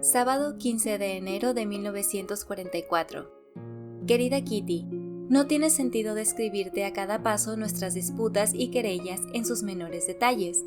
Sábado 15 de enero de 1944. Querida Kitty, no tiene sentido describirte a cada paso nuestras disputas y querellas en sus menores detalles.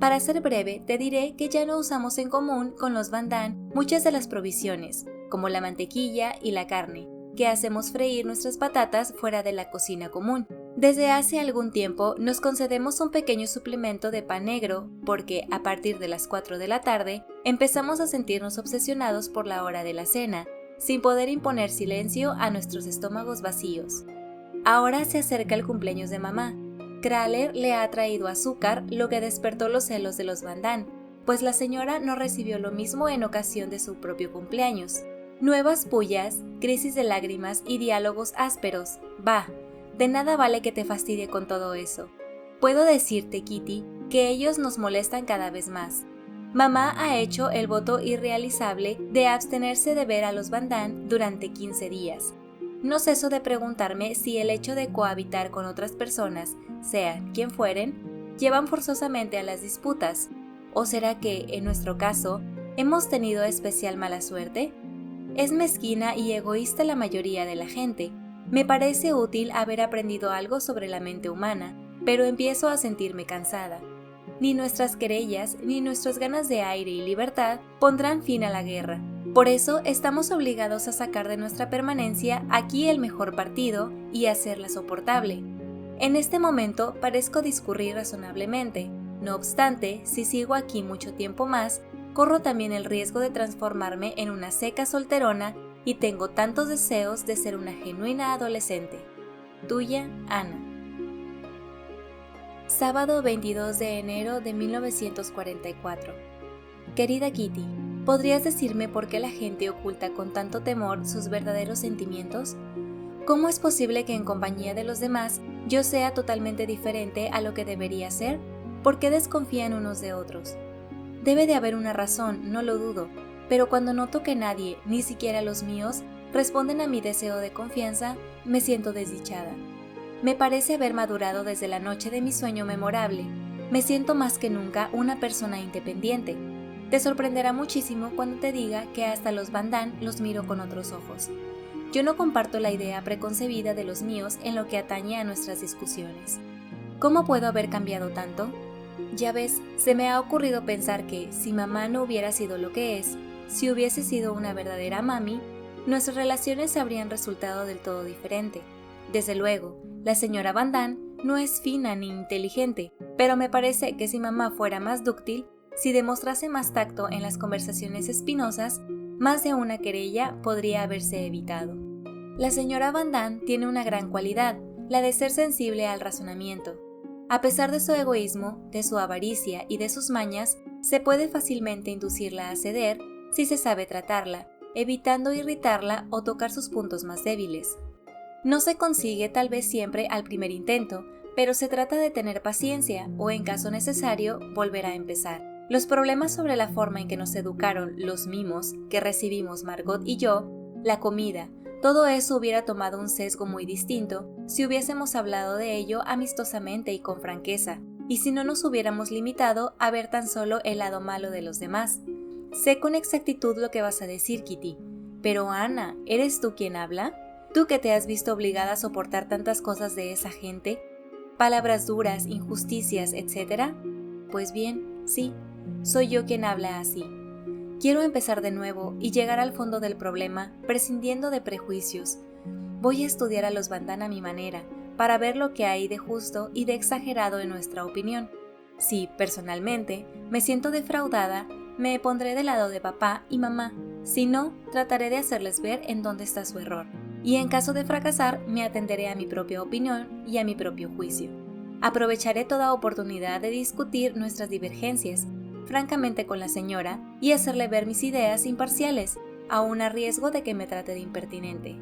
Para ser breve, te diré que ya no usamos en común con los Van Damme muchas de las provisiones, como la mantequilla y la carne, que hacemos freír nuestras patatas fuera de la cocina común. Desde hace algún tiempo nos concedemos un pequeño suplemento de pan negro porque a partir de las 4 de la tarde empezamos a sentirnos obsesionados por la hora de la cena, sin poder imponer silencio a nuestros estómagos vacíos. Ahora se acerca el cumpleaños de mamá. Kraler le ha traído azúcar, lo que despertó los celos de los Van Damme, pues la señora no recibió lo mismo en ocasión de su propio cumpleaños. Nuevas pullas, crisis de lágrimas y diálogos ásperos. Bah, de nada vale que te fastidie con todo eso. Puedo decirte, Kitty, que ellos nos molestan cada vez más. Mamá ha hecho el voto irrealizable de abstenerse de ver a los Van Damme durante 15 días. No ceso de preguntarme si el hecho de cohabitar con otras personas, sean quien fueren, llevan forzosamente a las disputas, o será que, en nuestro caso, hemos tenido especial mala suerte. Es mezquina y egoísta la mayoría de la gente. Me parece útil haber aprendido algo sobre la mente humana, pero empiezo a sentirme cansada. Ni nuestras querellas ni nuestras ganas de aire y libertad pondrán fin a la guerra. Por eso estamos obligados a sacar de nuestra permanencia aquí el mejor partido y hacerla soportable. En este momento parezco discurrir razonablemente. No obstante, si sigo aquí mucho tiempo más, corro también el riesgo de transformarme en una seca solterona y tengo tantos deseos de ser una genuina adolescente. Tuya, Ana. Sábado 22 de enero de 1944. Querida Kitty, ¿podrías decirme por qué la gente oculta con tanto temor sus verdaderos sentimientos? ¿Cómo es posible que en compañía de los demás yo sea totalmente diferente a lo que debería ser? ¿Por qué desconfían unos de otros? Debe de haber una razón, no lo dudo, pero cuando noto que nadie, ni siquiera los míos, responden a mi deseo de confianza, me siento desdichada. Me parece haber madurado desde la noche de mi sueño memorable. Me siento más que nunca una persona independiente. Te sorprenderá muchísimo cuando te diga que hasta los Van Damme los miro con otros ojos. Yo no comparto la idea preconcebida de los míos en lo que atañe a nuestras discusiones. ¿Cómo puedo haber cambiado tanto? Ya ves, se me ha ocurrido pensar que, si mamá no hubiera sido lo que es, si hubiese sido una verdadera mami, nuestras relaciones habrían resultado del todo diferente. Desde luego, la señora Van Damme no es fina ni inteligente, pero me parece que si mamá fuera más dúctil, si demostrase más tacto en las conversaciones espinosas, más de una querella podría haberse evitado. La señora Van Damme tiene una gran cualidad, la de ser sensible al razonamiento. A pesar de su egoísmo, de su avaricia y de sus mañas, se puede fácilmente inducirla a ceder si se sabe tratarla, evitando irritarla o tocar sus puntos más débiles. No se consigue tal vez siempre al primer intento, pero se trata de tener paciencia o, en caso necesario, volver a empezar. Los problemas sobre la forma en que nos educaron los mimos que recibimos Margot y yo, la comida, todo eso hubiera tomado un sesgo muy distinto si hubiésemos hablado de ello amistosamente y con franqueza, y si no nos hubiéramos limitado a ver tan solo el lado malo de los demás. Sé con exactitud lo que vas a decir, Kitty, pero Ana, ¿eres tú quien habla? ¿Tú que te has visto obligada a soportar tantas cosas de esa gente? Palabras duras, injusticias, etc. Pues bien, sí, soy yo quien habla así. Quiero empezar de nuevo y llegar al fondo del problema, prescindiendo de prejuicios. Voy a estudiar a los Van Damme a mi manera, para ver lo que hay de justo y de exagerado en nuestra opinión. Si, personalmente, me siento defraudada, me pondré del lado de papá y mamá. Si no, trataré de hacerles ver en dónde está su error. Y en caso de fracasar, me atenderé a mi propia opinión y a mi propio juicio. Aprovecharé toda oportunidad de discutir nuestras divergencias, francamente con la señora, y hacerle ver mis ideas imparciales, aun a riesgo de que me trate de impertinente.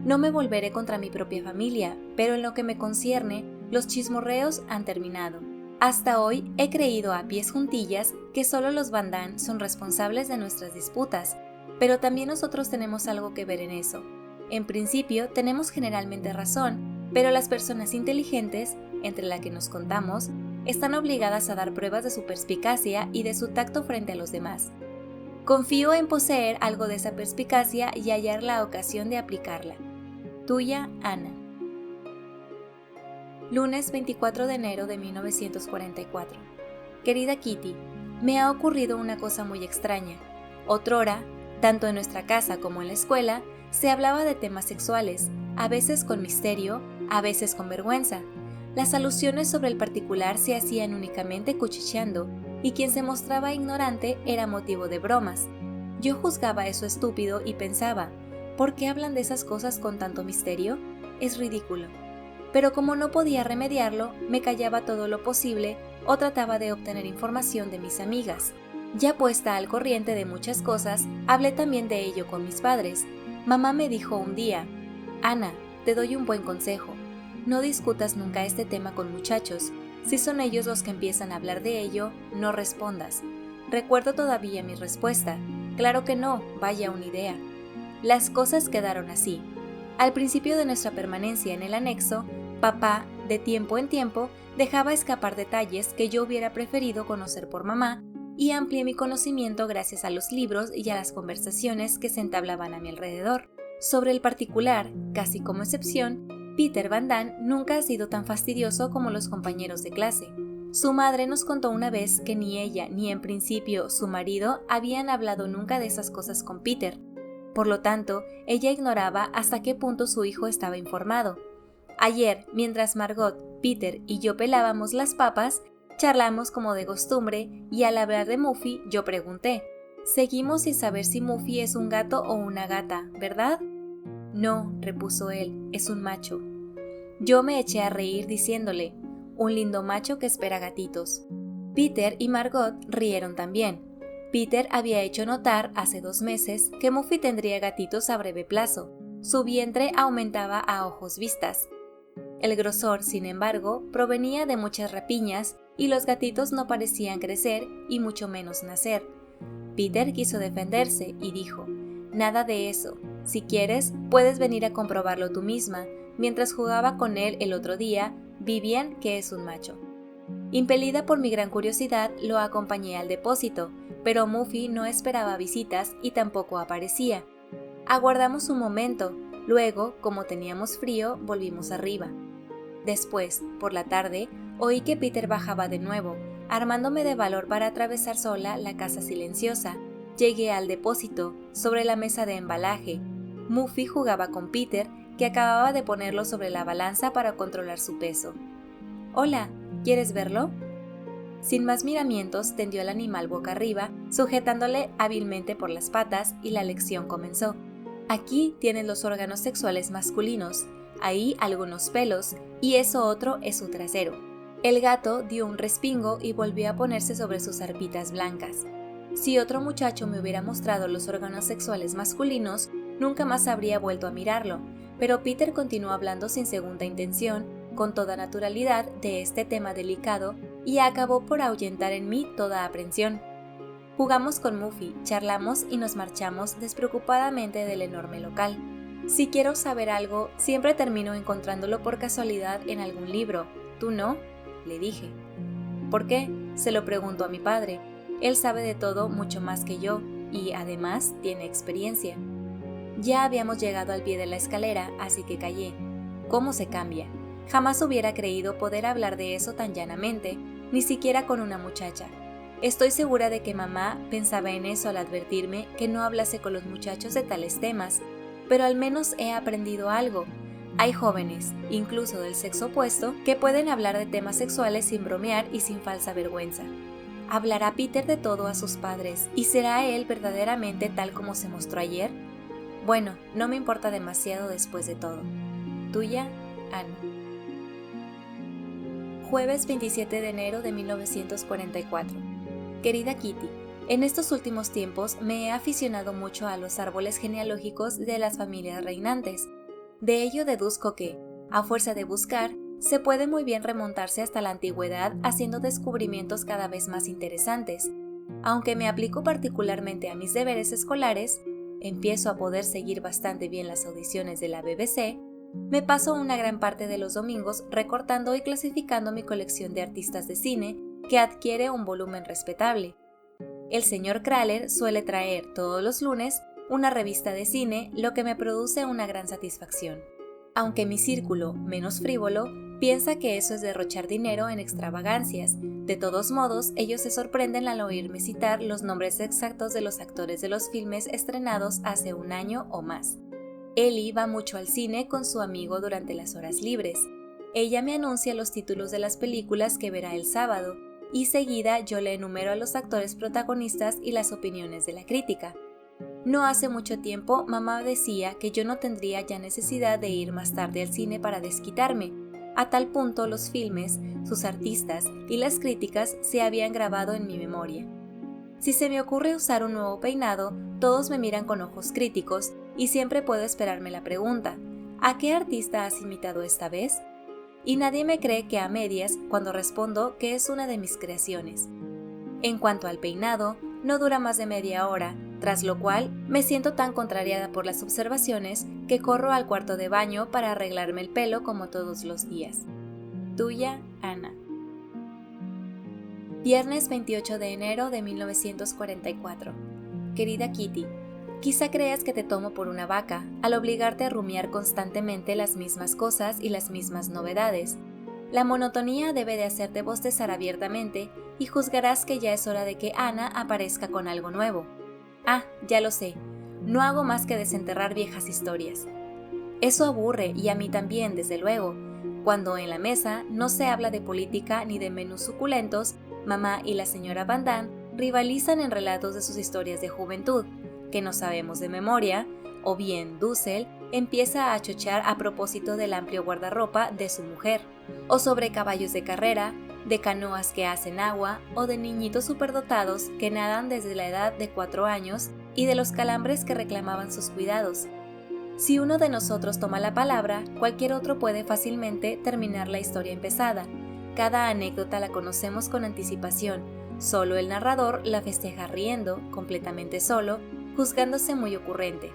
No me volveré contra mi propia familia, pero en lo que me concierne, los chismorreos han terminado. Hasta hoy he creído a pies juntillas que solo los Van Damme son responsables de nuestras disputas, pero también nosotros tenemos algo que ver en eso. En principio tenemos generalmente razón, pero las personas inteligentes, entre las que nos contamos, están obligadas a dar pruebas de su perspicacia y de su tacto frente a los demás. Confío en poseer algo de esa perspicacia y hallar la ocasión de aplicarla. Tuya, Ana. Lunes 24 de enero de 1944. Querida Kitty, me ha ocurrido una cosa muy extraña. Otrora, tanto en nuestra casa como en la escuela, se hablaba de temas sexuales, a veces con misterio, a veces con vergüenza. Las alusiones sobre el particular se hacían únicamente cuchicheando, y quien se mostraba ignorante era motivo de bromas. Yo juzgaba eso estúpido y pensaba, ¿por qué hablan de esas cosas con tanto misterio? Es ridículo. Pero como no podía remediarlo, me callaba todo lo posible o trataba de obtener información de mis amigas. Ya puesta al corriente de muchas cosas, hablé también de ello con mis padres. Mamá me dijo un día, Ana, te doy un buen consejo. No discutas nunca este tema con muchachos. Si son ellos los que empiezan a hablar de ello, no respondas. Recuerdo todavía mi respuesta. Claro que no, vaya una idea. Las cosas quedaron así. Al principio de nuestra permanencia en el anexo, papá, de tiempo en tiempo, dejaba escapar detalles que yo hubiera preferido conocer por mamá, y amplié mi conocimiento gracias a los libros y a las conversaciones que se entablaban a mi alrededor. Sobre el particular, casi como excepción, Peter Van Damme nunca ha sido tan fastidioso como los compañeros de clase. Su madre nos contó una vez que ni ella ni en principio su marido habían hablado nunca de esas cosas con Peter. Por lo tanto, ella ignoraba hasta qué punto su hijo estaba informado. Ayer, mientras Margot, Peter y yo pelábamos las papas, charlamos como de costumbre y al hablar de Muffy yo pregunté, seguimos sin saber si Muffy es un gato o una gata, ¿verdad? No, repuso él, es un macho. Yo me eché a reír diciéndole, un lindo macho que espera gatitos. Peter y Margot rieron también. Peter había hecho notar hace 2 meses que Muffy tendría gatitos a breve plazo. Su vientre aumentaba a ojos vistas. El grosor, sin embargo, provenía de muchas rapiñas y los gatitos no parecían crecer y mucho menos nacer. Peter quiso defenderse y dijo, nada de eso. Si quieres, puedes venir a comprobarlo tú misma. Mientras jugaba con él el otro día, vi bien que es un macho. Impelida por mi gran curiosidad, lo acompañé al depósito, pero Muffy no esperaba visitas y tampoco aparecía. Aguardamos un momento, luego, como teníamos frío, volvimos arriba. Después, por la tarde, oí que Peter bajaba de nuevo, armándome de valor para atravesar sola la casa silenciosa. Llegué al depósito, sobre la mesa de embalaje. Muffy jugaba con Peter, que acababa de ponerlo sobre la balanza para controlar su peso. «Hola, ¿quieres verlo?» Sin más miramientos, tendió al animal boca arriba, sujetándole hábilmente por las patas, y la lección comenzó. Aquí tienes los órganos sexuales masculinos, ahí algunos pelos, y eso otro es su trasero. El gato dio un respingo y volvió a ponerse sobre sus arpitas blancas. Si otro muchacho me hubiera mostrado los órganos sexuales masculinos, nunca más habría vuelto a mirarlo, pero Peter continuó hablando sin segunda intención, con toda naturalidad, de este tema delicado y acabó por ahuyentar en mí toda aprensión. Jugamos con Muffy, charlamos y nos marchamos despreocupadamente del enorme local. Si quiero saber algo, siempre termino encontrándolo por casualidad en algún libro. ¿Tú no?, le dije. ¿Por qué?, se lo preguntó a mi padre. Él sabe de todo mucho más que yo y, además, tiene experiencia. Ya habíamos llegado al pie de la escalera, así que callé. ¿Cómo se cambia? Jamás hubiera creído poder hablar de eso tan llanamente, ni siquiera con una muchacha. Estoy segura de que mamá pensaba en eso al advertirme que no hablase con los muchachos de tales temas, pero al menos he aprendido algo. Hay jóvenes, incluso del sexo opuesto, que pueden hablar de temas sexuales sin bromear y sin falsa vergüenza. ¿Hablará Peter de todo a sus padres y será él verdaderamente tal como se mostró ayer? Bueno, no me importa demasiado después de todo. Tuya, Ana. Jueves 27 de enero de 1944. Querida Kitty, en estos últimos tiempos me he aficionado mucho a los árboles genealógicos de las familias reinantes. De ello deduzco que, a fuerza de buscar, se puede muy bien remontarse hasta la antigüedad haciendo descubrimientos cada vez más interesantes. Aunque me aplico particularmente a mis deberes escolares, empiezo a poder seguir bastante bien las audiciones de la BBC, me paso una gran parte de los domingos recortando y clasificando mi colección de artistas de cine, que adquiere un volumen respetable. El señor Kraler suele traer todos los lunes una revista de cine, lo que me produce una gran satisfacción. Aunque mi círculo, menos frívolo, piensa que eso es derrochar dinero en extravagancias, de todos modos, ellos se sorprenden al oírme citar los nombres exactos de los actores de los filmes estrenados hace un año o más. Ellie va mucho al cine con su amigo durante las horas libres. Ella me anuncia los títulos de las películas que verá el sábado, y seguida yo le enumero a los actores protagonistas y las opiniones de la crítica. No hace mucho tiempo, mamá decía que yo no tendría ya necesidad de ir más tarde al cine para desquitarme. A tal punto los filmes, sus artistas y las críticas se habían grabado en mi memoria. Si se me ocurre usar un nuevo peinado, todos me miran con ojos críticos y siempre puedo esperarme la pregunta: ¿a qué artista has imitado esta vez? Y nadie me cree que a medias cuando respondo que es una de mis creaciones. En cuanto al peinado, no dura más de media hora, tras lo cual me siento tan contrariada por las observaciones que corro al cuarto de baño para arreglarme el pelo como todos los días. Tuya, Ana. Viernes 28 de enero de 1944. Querida Kitty, quizá creas que te tomo por una vaca al obligarte a rumiar constantemente las mismas cosas y las mismas novedades. La monotonía debe de hacerte bostezar abiertamente y juzgarás que ya es hora de que Ana aparezca con algo nuevo. Ah, ya lo sé, no hago más que desenterrar viejas historias. Eso aburre, y a mí también, desde luego. Cuando en la mesa no se habla de política ni de menús suculentos, mamá y la señora Van Damme rivalizan en relatos de sus historias de juventud, que no sabemos de memoria, o bien Dussel empieza a chochar a propósito del amplio guardarropa de su mujer, o sobre caballos de carrera, de canoas que hacen agua, o de niñitos superdotados que nadan desde la edad de 4 años y de los calambres que reclamaban sus cuidados. Si uno de nosotros toma la palabra, cualquier otro puede fácilmente terminar la historia empezada. Cada anécdota la conocemos con anticipación, solo el narrador la festeja riendo, completamente solo, juzgándose muy ocurrente.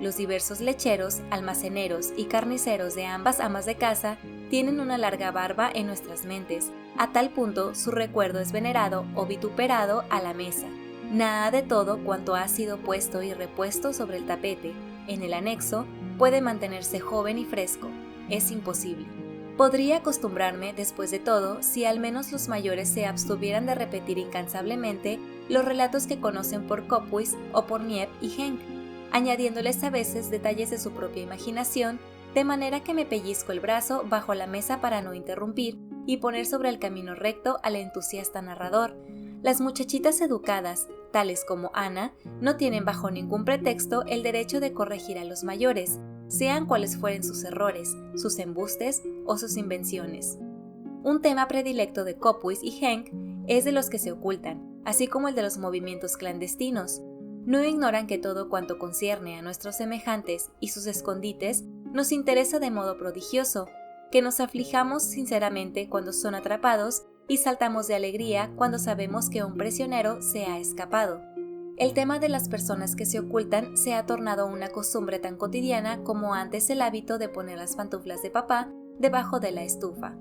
Los diversos lecheros, almaceneros y carniceros de ambas amas de casa tienen una larga barba en nuestras mentes, a tal punto su recuerdo es venerado o vituperado a la mesa. Nada de todo cuanto ha sido puesto y repuesto sobre el tapete, en el anexo, puede mantenerse joven y fresco. Es imposible. Podría acostumbrarme, después de todo, si al menos los mayores se abstuvieran de repetir incansablemente los relatos que conocen por Cophuis o por Niep y Henk, añadiéndoles a veces detalles de su propia imaginación, de manera que me pellizco el brazo bajo la mesa para no interrumpir y poner sobre el camino recto al entusiasta narrador. Las muchachitas educadas, tales como Ana, no tienen bajo ningún pretexto el derecho de corregir a los mayores, sean cuales fueren sus errores, sus embustes o sus invenciones. Un tema predilecto de Cophuis y Henk es de los que se ocultan, así como el de los movimientos clandestinos. No ignoran que todo cuanto concierne a nuestros semejantes y sus escondites nos interesa de modo prodigioso, que nos aflijamos sinceramente cuando son atrapados y saltamos de alegría cuando sabemos que un prisionero se ha escapado. El tema de las personas que se ocultan se ha tornado una costumbre tan cotidiana como antes el hábito de poner las pantuflas de papá debajo de la estufa.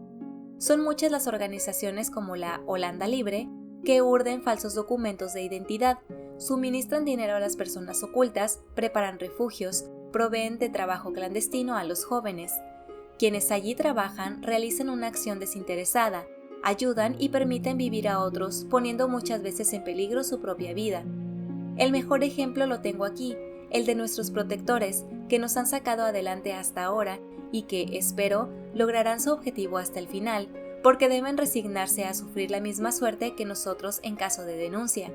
Son muchas las organizaciones como la Holanda Libre que urden falsos documentos de identidad, suministran dinero a las personas ocultas, preparan refugios, proveen de trabajo clandestino a los jóvenes. Quienes allí trabajan realizan una acción desinteresada, ayudan y permiten vivir a otros, poniendo muchas veces en peligro su propia vida. El mejor ejemplo lo tengo aquí, el de nuestros protectores, que nos han sacado adelante hasta ahora y que, espero, lograrán su objetivo hasta el final, porque deben resignarse a sufrir la misma suerte que nosotros en caso de denuncia.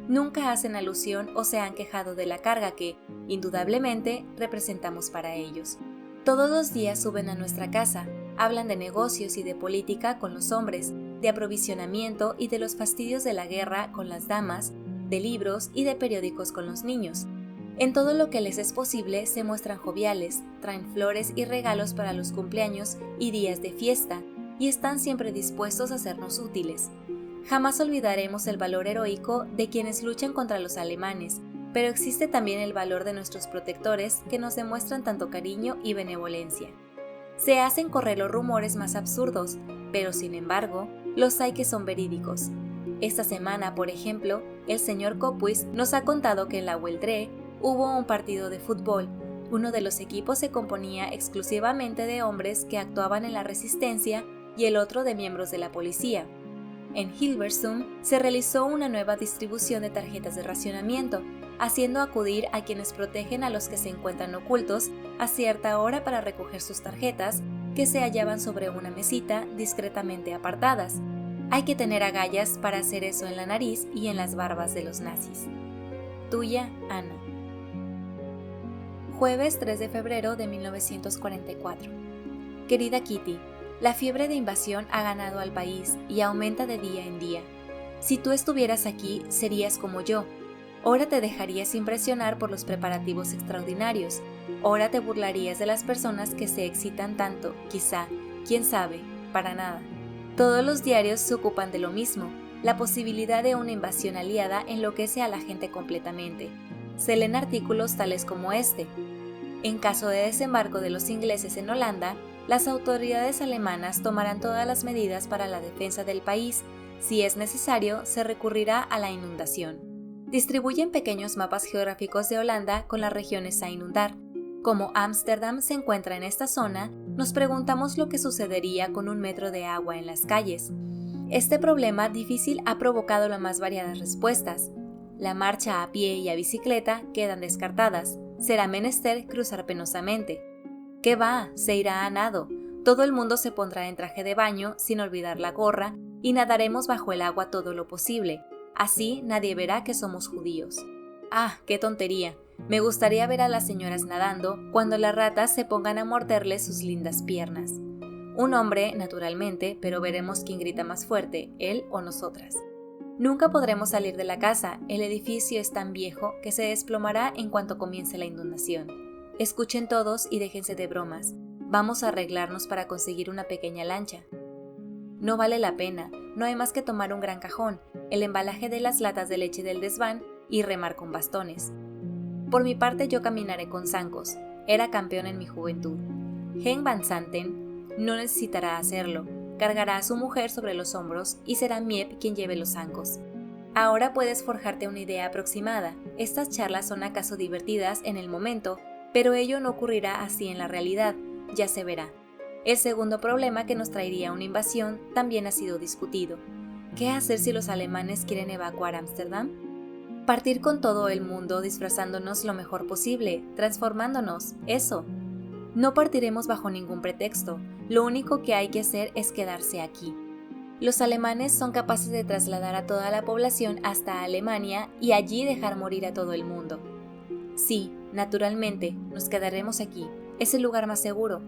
Nunca hacen alusión o se han quejado de la carga que, indudablemente, representamos para ellos. Todos los días suben a nuestra casa, hablan de negocios y de política con los hombres, de aprovisionamiento y de los fastidios de la guerra con las damas, de libros y de periódicos con los niños. En todo lo que les es posible se muestran joviales, traen flores y regalos para los cumpleaños y días de fiesta, y están siempre dispuestos a sernos útiles. Jamás olvidaremos el valor heroico de quienes luchan contra los alemanes, pero existe también el valor de nuestros protectores que nos demuestran tanto cariño y benevolencia. Se hacen correr los rumores más absurdos, pero sin embargo, los hay que son verídicos. Esta semana, por ejemplo, el señor Copuis nos ha contado que en la Hueldre hubo un partido de fútbol. Uno de los equipos se componía exclusivamente de hombres que actuaban en la resistencia y el otro de miembros de la policía. En Hilversum se realizó una nueva distribución de tarjetas de racionamiento, haciendo acudir a quienes protegen a los que se encuentran ocultos a cierta hora para recoger sus tarjetas, que se hallaban sobre una mesita discretamente apartadas. Hay que tener agallas para hacer eso en la nariz y en las barbas de los nazis. Tuya, Ana. Jueves 3 de febrero de 1944. Querida Kitty, la fiebre de invasión ha ganado al país y aumenta de día en día. Si tú estuvieras aquí, serías como yo. Ora te dejarías impresionar por los preparativos extraordinarios. Ora te burlarías de las personas que se excitan tanto, quizá, quién sabe, para nada. Todos los diarios se ocupan de lo mismo. La posibilidad de una invasión aliada enloquece a la gente completamente. Se leen artículos tales como este. En caso de desembarco de los ingleses en Holanda, las autoridades alemanas tomarán todas las medidas para la defensa del país. Si es necesario, se recurrirá a la inundación. Distribuyen pequeños mapas geográficos de Holanda con las regiones a inundar. Como Ámsterdam se encuentra en esta zona, nos preguntamos lo que sucedería con 1 metro de agua en las calles. Este problema difícil ha provocado las más variadas respuestas. La marcha a pie y a bicicleta quedan descartadas. Será menester cruzar penosamente. ¿Qué va? Se irá a nado. Todo el mundo se pondrá en traje de baño, sin olvidar la gorra, y nadaremos bajo el agua todo lo posible. Así nadie verá que somos judíos. ¡Ah, qué tontería! Me gustaría ver a las señoras nadando cuando las ratas se pongan a morderles sus lindas piernas. Un hombre, naturalmente, pero veremos quién grita más fuerte, él o nosotras. Nunca podremos salir de la casa, el edificio es tan viejo que se desplomará en cuanto comience la inundación. Escuchen todos y déjense de bromas. Vamos a arreglarnos para conseguir una pequeña lancha. No vale la pena, no hay más que tomar un gran cajón, el embalaje de las latas de leche del desván y remar con bastones. Por mi parte yo caminaré con zancos, era campeón en mi juventud. Henk van Santen no necesitará hacerlo, cargará a su mujer sobre los hombros y será Miep quien lleve los zancos. Ahora puedes forjarte una idea aproximada, estas charlas son acaso divertidas en el momento, pero ello no ocurrirá así en la realidad, ya se verá. El segundo problema que nos traería una invasión también ha sido discutido. ¿Qué hacer si los alemanes quieren evacuar Ámsterdam? Partir con todo el mundo disfrazándonos lo mejor posible, transformándonos, eso. No partiremos bajo ningún pretexto, lo único que hay que hacer es quedarse aquí. Los alemanes son capaces de trasladar a toda la población hasta Alemania y allí dejar morir a todo el mundo. Sí, naturalmente, nos quedaremos aquí, es el lugar más seguro.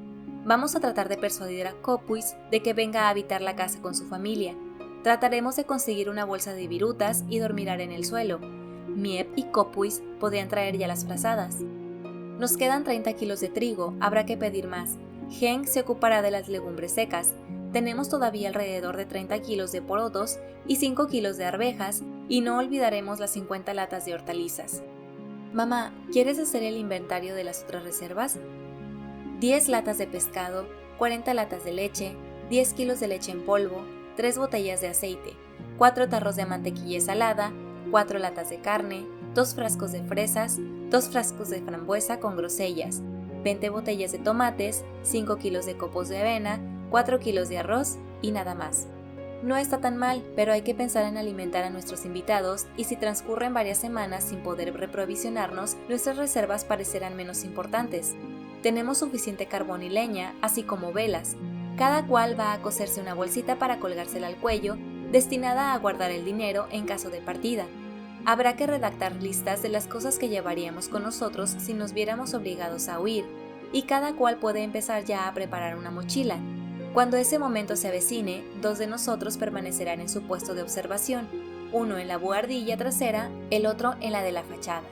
Vamos a tratar de persuadir a Copuis de que venga a habitar la casa con su familia. Trataremos de conseguir una bolsa de virutas y dormirán en el suelo. Miep y Copuis podrían traer ya las frazadas. Nos quedan 30 kilos de trigo, habrá que pedir más. Henk se ocupará de las legumbres secas. Tenemos todavía alrededor de 30 kilos de porotos y 5 kilos de arvejas, y no olvidaremos las 50 latas de hortalizas. Mamá, ¿quieres hacer el inventario de las otras reservas? 10 latas de pescado, 40 latas de leche, 10 kilos de leche en polvo, 3 botellas de aceite, 4 tarros de mantequilla salada, 4 latas de carne, 2 frascos de fresas, 2 frascos de frambuesa con grosellas, 20 botellas de tomates, 5 kilos de copos de avena, 4 kilos de arroz y nada más. No está tan mal, pero hay que pensar en alimentar a nuestros invitados y si transcurren varias semanas sin poder reprovisionarnos, nuestras reservas parecerán menos importantes. Tenemos suficiente carbón y leña, así como velas. Cada cual va a coserse una bolsita para colgársela al cuello, destinada a guardar el dinero en caso de partida. Habrá que redactar listas de las cosas que llevaríamos con nosotros si nos viéramos obligados a huir, y cada cual puede empezar ya a preparar una mochila. Cuando ese momento se avecine, 2 de nosotros permanecerán en su puesto de observación, uno en la buhardilla trasera, el otro en la de la fachada.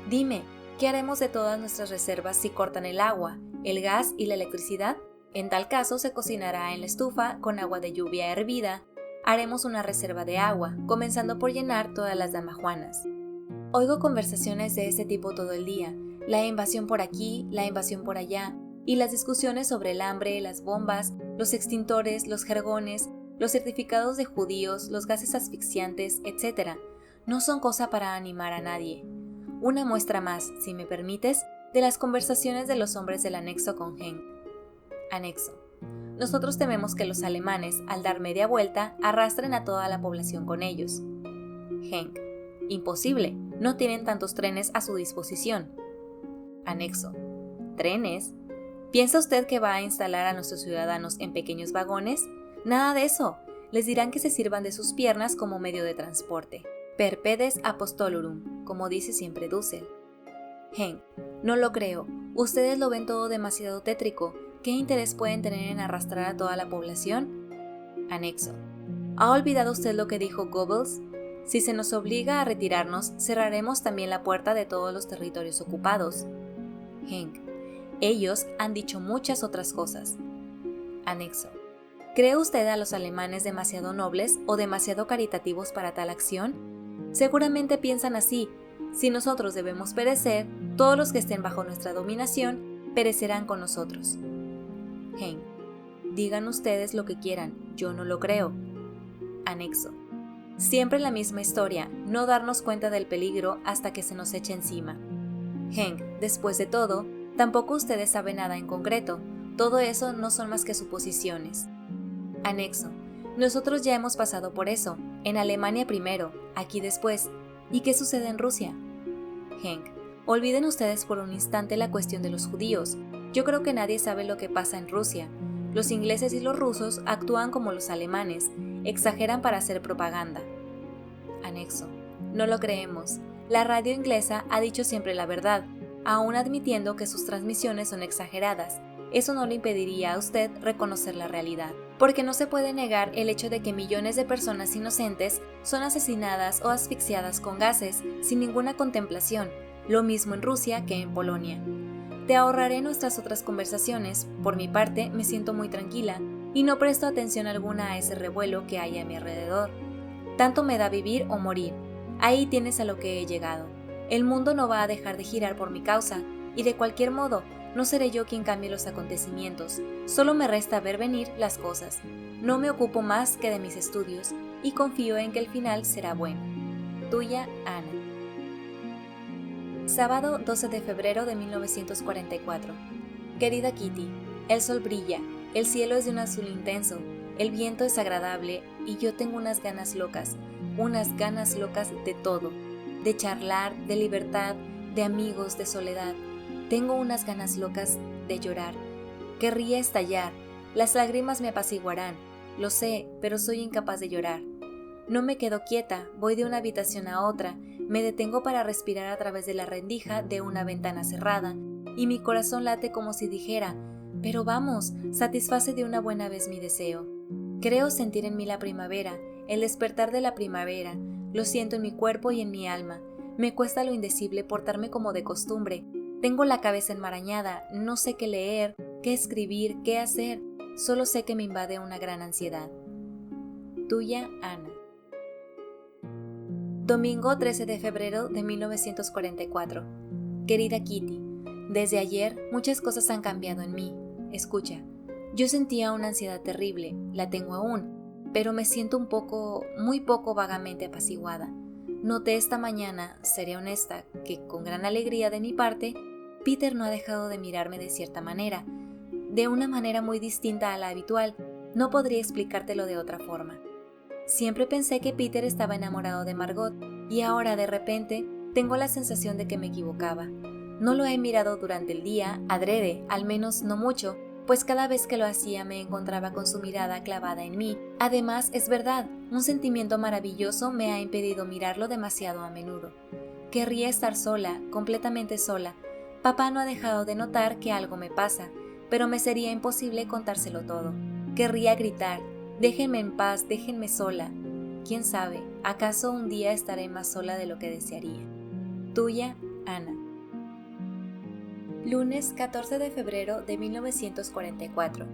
Dime, ¿qué haremos de todas nuestras reservas si cortan el agua, el gas y la electricidad? En tal caso se cocinará en la estufa con agua de lluvia hervida. Haremos una reserva de agua, comenzando por llenar todas las damajuanas. Oigo conversaciones de este tipo todo el día, la invasión por aquí, la invasión por allá, y las discusiones sobre el hambre, las bombas, los extintores, los jergones, los certificados de judíos, los gases asfixiantes, etc., no son cosa para animar a nadie. Una muestra más, si me permites, de las conversaciones de los hombres del anexo con Henk. Anexo. Nosotros tememos que los alemanes, al dar media vuelta, arrastren a toda la población con ellos. Henk. Imposible, no tienen tantos trenes a su disposición. Anexo. ¿Trenes? ¿Piensa usted que va a instalar a nuestros ciudadanos en pequeños vagones? Nada de eso. Les dirán que se sirvan de sus piernas como medio de transporte. Per pedes apostolorum, como dice siempre Dussel. Henk. No lo creo. Ustedes lo ven todo demasiado tétrico. ¿Qué interés pueden tener en arrastrar a toda la población? Anexo. ¿Ha olvidado usted lo que dijo Goebbels? Si se nos obliga a retirarnos, cerraremos también la puerta de todos los territorios ocupados. Henk. Ellos han dicho muchas otras cosas. Anexo. ¿Cree usted a los alemanes demasiado nobles o demasiado caritativos para tal acción? Seguramente piensan así. Si nosotros debemos perecer, todos los que estén bajo nuestra dominación perecerán con nosotros. Henk. Digan ustedes lo que quieran, yo no lo creo. Anexo. Siempre la misma historia, no darnos cuenta del peligro hasta que se nos eche encima. Henk, después de todo, tampoco ustedes saben nada en concreto, todo eso no son más que suposiciones. Anexo. Nosotros ya hemos pasado por eso, en Alemania primero, aquí después. ¿Y qué sucede en Rusia? Henk. Olviden ustedes por un instante la cuestión de los judíos. Yo creo que nadie sabe lo que pasa en Rusia. Los ingleses y los rusos actúan como los alemanes, exageran para hacer propaganda. Anexo. No lo creemos. La radio inglesa ha dicho siempre la verdad, aún admitiendo que sus transmisiones son exageradas. Eso no le impediría a usted reconocer la realidad, porque no se puede negar el hecho de que millones de personas inocentes son asesinadas o asfixiadas con gases sin ninguna contemplación, lo mismo en Rusia que en Polonia. Te ahorraré nuestras otras conversaciones, por mi parte me siento muy tranquila y no presto atención alguna a ese revuelo que hay a mi alrededor. Tanto me da vivir o morir, ahí tienes a lo que he llegado. El mundo no va a dejar de girar por mi causa, y de cualquier modo, no seré yo quien cambie los acontecimientos, solo me resta ver venir las cosas. No me ocupo más que de mis estudios, y confío en que el final será bueno. Tuya, Ana. Sábado 12 de febrero de 1944. Querida Kitty, el sol brilla, el cielo es de un azul intenso, el viento es agradable y yo tengo unas ganas locas de todo, de charlar, de libertad, de amigos, de soledad. Tengo unas ganas locas de llorar. Querría estallar, las lágrimas me apaciguarán, lo sé, pero soy incapaz de llorar. No me quedo quieta, voy de una habitación a otra, me detengo para respirar a través de la rendija de una ventana cerrada, y mi corazón late como si dijera, pero vamos, satisface de una buena vez mi deseo. Creo sentir en mí la primavera, el despertar de la primavera, lo siento en mi cuerpo y en mi alma. Me cuesta lo indecible portarme como de costumbre. Tengo la cabeza enmarañada, no sé qué leer, qué escribir, qué hacer, solo sé que me invade una gran ansiedad. Tuya, Ana. Domingo 13 de febrero de 1944. Querida Kitty, desde ayer muchas cosas han cambiado en mí. Escucha, yo sentía una ansiedad terrible, la tengo aún, pero me siento muy poco vagamente apaciguada. Noté esta mañana, seré honesta, que con gran alegría de mi parte, Peter no ha dejado de mirarme de cierta manera, de una manera muy distinta a la habitual, no podría explicártelo de otra forma. Siempre pensé que Peter estaba enamorado de Margot y ahora de repente tengo la sensación de que me equivocaba. No lo he mirado durante el día, adrede, al menos no mucho, pues cada vez que lo hacía me encontraba con su mirada clavada en mí. Además, es verdad, un sentimiento maravilloso me ha impedido mirarlo demasiado a menudo. Querría estar sola, completamente sola. Papá no ha dejado de notar que algo me pasa, pero me sería imposible contárselo todo. Querría gritar, déjenme en paz, déjenme sola. ¿Quién sabe? ¿Acaso un día estaré más sola de lo que desearía? Tuya, Ana. Lunes 14 de febrero de 1944.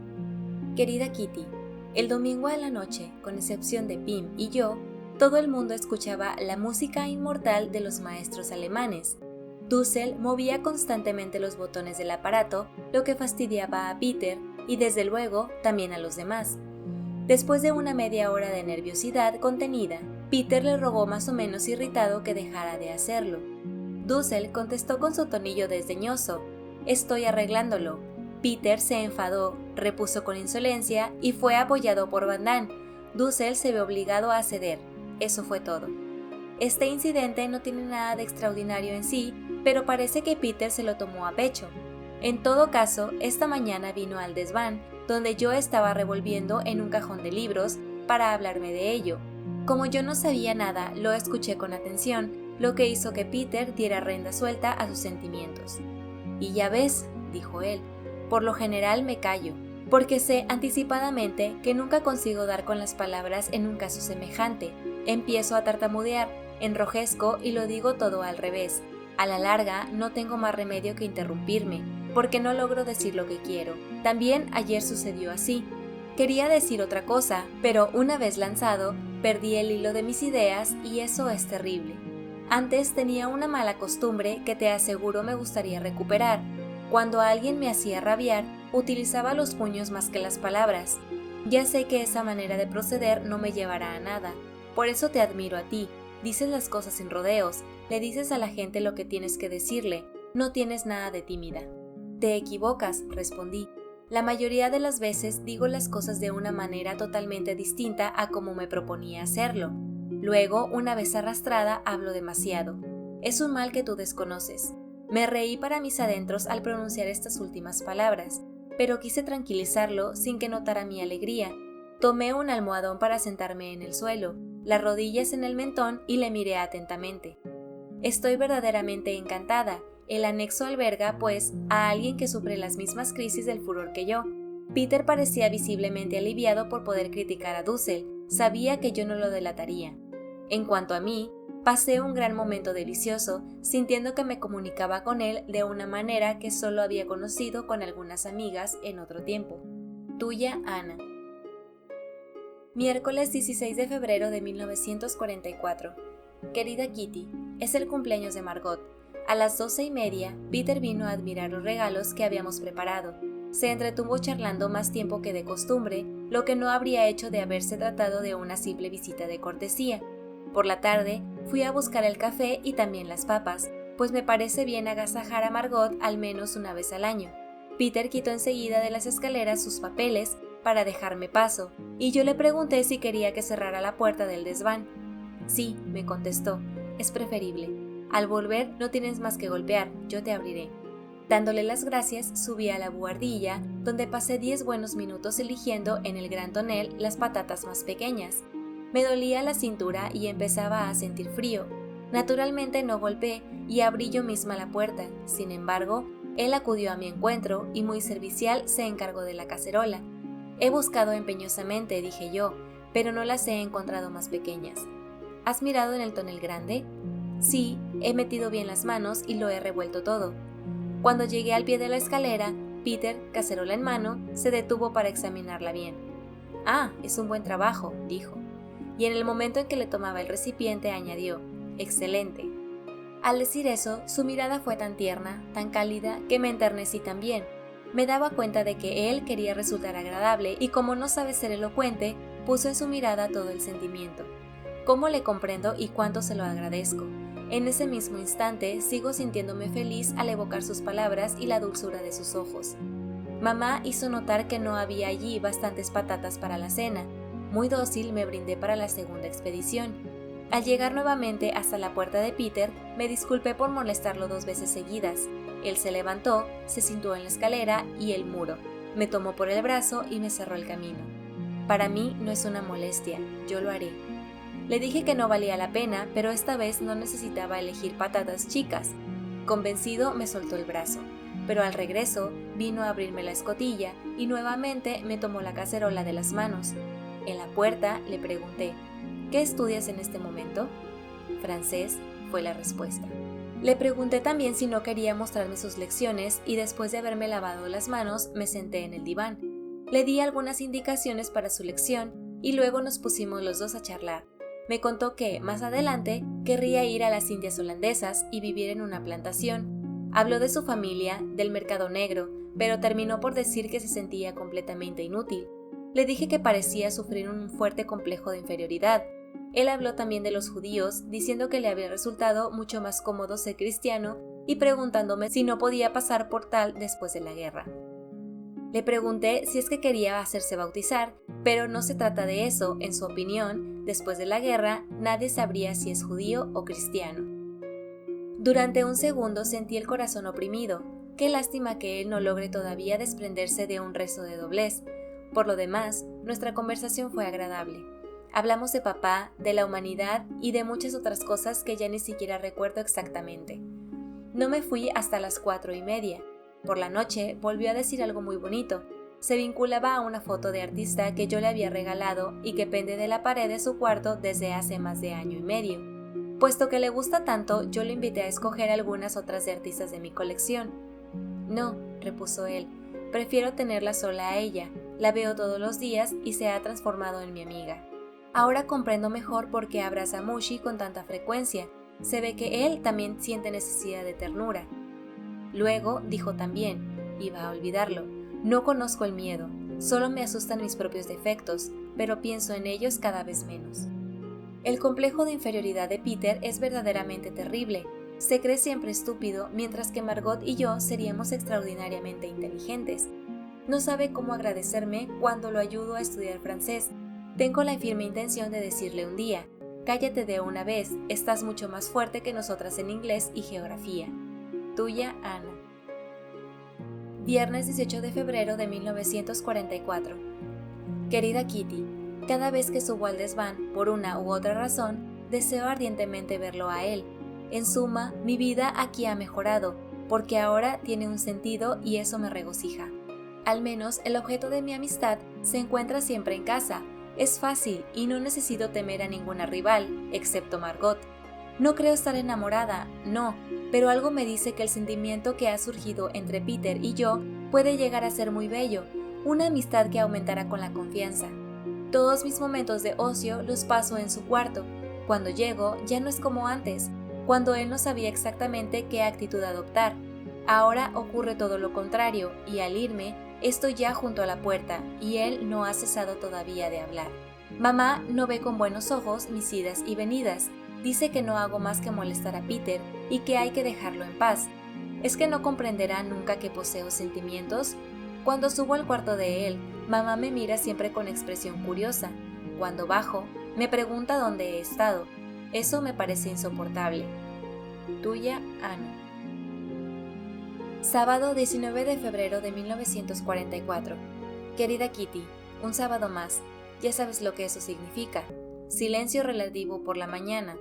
Querida Kitty, el domingo a la noche, con excepción de Pim y yo, todo el mundo escuchaba la música inmortal de los maestros alemanes. Dussel movía constantemente los botones del aparato, lo que fastidiaba a Peter y desde luego también a los demás. Después de una media hora de nerviosidad contenida, Peter le rogó más o menos irritado que dejara de hacerlo. Dussel contestó con su tonillo desdeñoso: «Estoy arreglándolo». Peter se enfadó, repuso con insolencia y fue apoyado por Van Damme. Dussel se ve obligado a ceder. Eso fue todo. Este incidente no tiene nada de extraordinario en sí, pero parece que Peter se lo tomó a pecho. En todo caso, esta mañana vino al desván, donde yo estaba revolviendo en un cajón de libros, para hablarme de ello. Como yo no sabía nada, lo escuché con atención, lo que hizo que Peter diera rienda suelta a sus sentimientos. «Y ya ves», dijo él, «por lo general me callo, porque sé anticipadamente que nunca consigo dar con las palabras en un caso semejante. Empiezo a tartamudear, enrojezco y lo digo todo al revés. A la larga no tengo más remedio que interrumpirme, porque no logro decir lo que quiero. También ayer sucedió así. Quería decir otra cosa, pero una vez lanzado, perdí el hilo de mis ideas y eso es terrible. Antes tenía una mala costumbre que te aseguro me gustaría recuperar. Cuando alguien me hacía rabiar, utilizaba los puños más que las palabras. Ya sé que esa manera de proceder no me llevará a nada. Por eso te admiro a ti. Dices las cosas sin rodeos, le dices a la gente lo que tienes que decirle, no tienes nada de tímida». «Te equivocas», respondí. «La mayoría de las veces digo las cosas de una manera totalmente distinta a como me proponía hacerlo. Luego, una vez arrastrada, hablo demasiado. Es un mal que tú desconoces». Me reí para mis adentros al pronunciar estas últimas palabras, pero quise tranquilizarlo sin que notara mi alegría. Tomé un almohadón para sentarme en el suelo, las rodillas en el mentón y le miré atentamente. «Estoy verdaderamente encantada. El anexo alberga, pues, a alguien que sufre las mismas crisis del furor que yo». Peter parecía visiblemente aliviado por poder criticar a Dussel. Sabía que yo no lo delataría. En cuanto a mí, pasé un gran momento delicioso, sintiendo que me comunicaba con él de una manera que solo había conocido con algunas amigas en otro tiempo. Tuya, Ana. Miércoles 16 de febrero de 1944. Querida Kitty, es el cumpleaños de Margot. A las 12:30, Peter vino a admirar los regalos que habíamos preparado. Se entretuvo charlando más tiempo que de costumbre, lo que no habría hecho de haberse tratado de una simple visita de cortesía. Por la tarde, fui a buscar el café y también las papas, pues me parece bien agasajar a Margot al menos una vez al año. Peter quitó enseguida de las escaleras sus papeles para dejarme paso, y yo le pregunté si quería que cerrara la puerta del desván. «Sí», me contestó, «es preferible. Al volver no tienes más que golpear, yo te abriré». Dándole las gracias, subí a la buhardilla, donde pasé 10 buenos minutos eligiendo en el gran tonel las patatas más pequeñas. Me dolía la cintura y empezaba a sentir frío. Naturalmente no golpeé y abrí yo misma la puerta. Sin embargo, él acudió a mi encuentro y muy servicial se encargó de la cacerola. «He buscado empeñosamente», dije yo, «pero no las he encontrado más pequeñas». «¿Has mirado en el tonel grande?» «Sí, he metido bien las manos y lo he revuelto todo». Cuando llegué al pie de la escalera, Peter, cacerola en mano, se detuvo para examinarla bien. «Ah, es un buen trabajo», dijo. Y en el momento en que le tomaba el recipiente añadió: «Excelente». Al decir eso, su mirada fue tan tierna, tan cálida, que me enternecí también. Me daba cuenta de que él quería resultar agradable y como no sabe ser elocuente, puso en su mirada todo el sentimiento. Cómo le comprendo y cuánto se lo agradezco. En ese mismo instante sigo sintiéndome feliz al evocar sus palabras y la dulzura de sus ojos. Mamá hizo notar que no había allí bastantes patatas para la cena. Muy dócil me brindé para la segunda expedición. Al llegar nuevamente hasta la puerta de Peter, me disculpé por molestarlo 2 veces seguidas. Él se levantó, se situó en la escalera y el muro, me tomó por el brazo y me cerró el camino. «Para mí no es una molestia, yo lo haré». Le dije que no valía la pena, pero esta vez no necesitaba elegir patatas chicas. Convencido, me soltó el brazo, pero al regreso vino a abrirme la escotilla y nuevamente me tomó la cacerola de las manos. En la puerta le pregunté: «¿Qué estudias en este momento?» «Francés», fue la respuesta. Le pregunté también si no quería mostrarme sus lecciones y después de haberme lavado las manos me senté en el diván. Le di algunas indicaciones para su lección y luego nos pusimos los dos a charlar. Me contó que, más adelante, querría ir a las Indias holandesas y vivir en una plantación. Habló de su familia, del mercado negro, pero terminó por decir que se sentía completamente inútil. Le dije que parecía sufrir un fuerte complejo de inferioridad. Él habló también de los judíos, diciendo que le había resultado mucho más cómodo ser cristiano y preguntándome si no podía pasar por tal después de la guerra. Le pregunté si es que quería hacerse bautizar, pero no se trata de eso. En su opinión, después de la guerra, nadie sabría si es judío o cristiano. Durante un segundo sentí el corazón oprimido. Qué lástima que él no logre todavía desprenderse de un rezo de doblez. Por lo demás, nuestra conversación fue agradable. Hablamos de papá, de la humanidad y de muchas otras cosas que ya ni siquiera recuerdo exactamente. No me fui hasta las 4:30. Por la noche volvió a decir algo muy bonito. Se vinculaba a una foto de artista que yo le había regalado y que pende de la pared de su cuarto desde hace más de año y medio. Puesto que le gusta tanto, yo le invité a escoger algunas otras de artistas de mi colección. No, repuso él, prefiero tenerla sola a ella. La veo todos los días y se ha transformado en mi amiga. Ahora comprendo mejor por qué abraza a Mushi con tanta frecuencia. Se ve que él también siente necesidad de ternura. Luego dijo también, iba a olvidarlo, no conozco el miedo, solo me asustan mis propios defectos, pero pienso en ellos cada vez menos. El complejo de inferioridad de Peter es verdaderamente terrible. Se cree siempre estúpido, mientras que Margot y yo seríamos extraordinariamente inteligentes. No sabe cómo agradecerme cuando lo ayudo a estudiar francés. Tengo la firme intención de decirle un día, cállate de una vez, estás mucho más fuerte que nosotras en inglés y geografía. Tuya, Ana. Viernes 18 de febrero de 1944. Querida Kitty, cada vez que subo al desván, por una u otra razón, deseo ardientemente verlo a él. En suma, mi vida aquí ha mejorado, porque ahora tiene un sentido y eso me regocija. Al menos el objeto de mi amistad se encuentra siempre en casa. Es fácil y no necesito temer a ninguna rival, excepto Margot. No creo estar enamorada, no, pero algo me dice que el sentimiento que ha surgido entre Peter y yo puede llegar a ser muy bello, una amistad que aumentará con la confianza. Todos mis momentos de ocio los paso en su cuarto. Cuando llego ya no es como antes, cuando él no sabía exactamente qué actitud adoptar. Ahora ocurre todo lo contrario y al irme estoy ya junto a la puerta y él no ha cesado todavía de hablar. Mamá no ve con buenos ojos mis idas y venidas. Dice que no hago más que molestar a Peter y que hay que dejarlo en paz. ¿Es que no comprenderá nunca que poseo sentimientos? Cuando subo al cuarto de él, mamá me mira siempre con expresión curiosa. Cuando bajo, me pregunta dónde he estado. Eso me parece insoportable. Tuya, Ana. Sábado 19 de febrero de 1944. Querida Kitty, un sábado más. Ya sabes lo que eso significa. Silencio relativo por la mañana.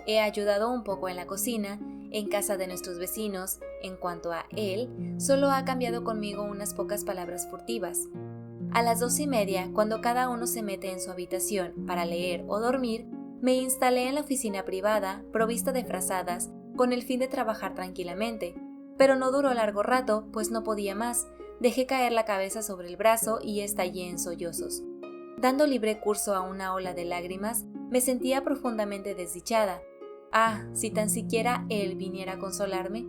He ayudado un poco en la cocina, en casa de nuestros vecinos. En cuanto a él, solo ha cambiado conmigo unas pocas palabras furtivas. A las 2:30, cuando cada uno se mete en su habitación para leer o dormir, me instalé en la oficina privada, provista de frazadas, con el fin de trabajar tranquilamente. Pero no duró largo rato, pues no podía más. Dejé caer la cabeza sobre el brazo y estallé en sollozos. Dando libre curso a una ola de lágrimas, me sentía profundamente desdichada. Ah, si tan siquiera él viniera a consolarme.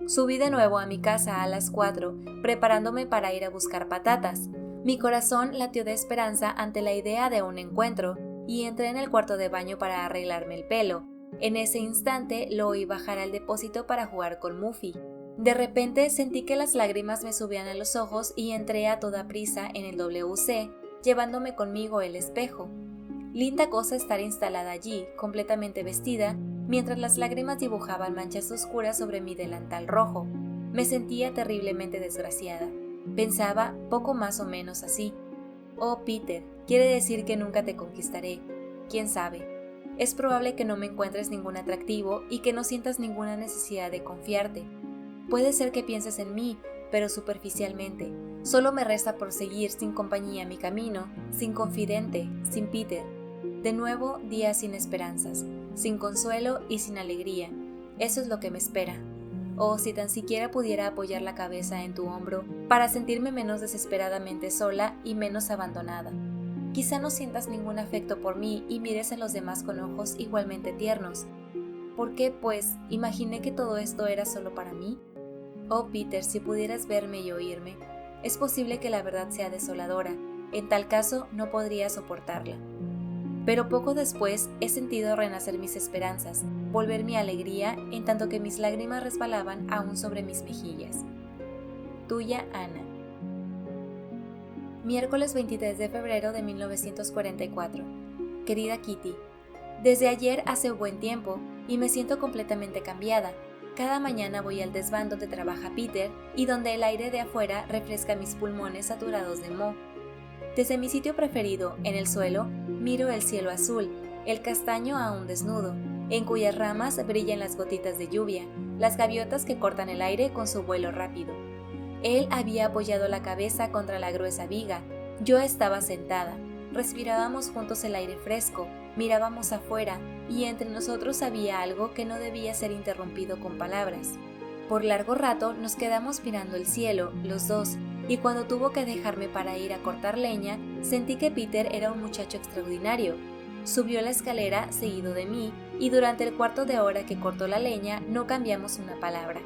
Subí de nuevo a mi casa a las 4, preparándome para ir a buscar patatas. Mi corazón latió de esperanza ante la idea de un encuentro, y entré en el cuarto de baño para arreglarme el pelo. En ese instante lo oí bajar al depósito para jugar con Muffy. De repente sentí que las lágrimas me subían a los ojos y entré a toda prisa en el WC, llevándome conmigo el espejo. Linda cosa estar instalada allí, completamente vestida, mientras las lágrimas dibujaban manchas oscuras sobre mi delantal rojo. Me sentía terriblemente desgraciada. Pensaba poco más o menos así. Oh, Peter, quiere decir que nunca te conquistaré. ¿Quién sabe? Es probable que no me encuentres ningún atractivo y que no sientas ninguna necesidad de confiarte. Puede ser que pienses en mí, pero superficialmente. Solo me resta proseguir sin compañía mi camino, sin confidente, sin Peter. De nuevo, días sin esperanzas, sin consuelo y sin alegría. Eso es lo que me espera. Oh, si tan siquiera pudiera apoyar la cabeza en tu hombro para sentirme menos desesperadamente sola y menos abandonada. Quizá no sientas ningún afecto por mí y mires a los demás con ojos igualmente tiernos. ¿Por qué, pues, imaginé que todo esto era solo para mí? Oh, Peter, si pudieras verme y oírme. Es posible que la verdad sea desoladora. en tal caso no podría soportarla. Pero poco después he sentido renacer mis esperanzas, volver mi alegría, en tanto que mis lágrimas resbalaban aún sobre mis mejillas. Tuya, Ana. Miércoles 23 de febrero de 1944. Querida Kitty, desde ayer hace buen tiempo y me siento completamente cambiada. Cada mañana voy al desván donde trabaja Peter y donde el aire de afuera refresca mis pulmones saturados de moho. Desde mi sitio preferido, en el suelo, miro el cielo azul, el castaño aún desnudo, en cuyas ramas brillan las gotitas de lluvia, las gaviotas que cortan el aire con su vuelo rápido. Él había apoyado la cabeza contra la gruesa viga, yo estaba sentada, respirábamos juntos el aire fresco, mirábamos afuera y entre nosotros había algo que no debía ser interrumpido con palabras. Por largo rato nos quedamos mirando el cielo, los dos, y cuando tuvo que dejarme para ir a cortar leña, sentí que Peter era un muchacho extraordinario. Subió la escalera seguido de mí y durante el cuarto de hora que cortó la leña no cambiamos una palabra.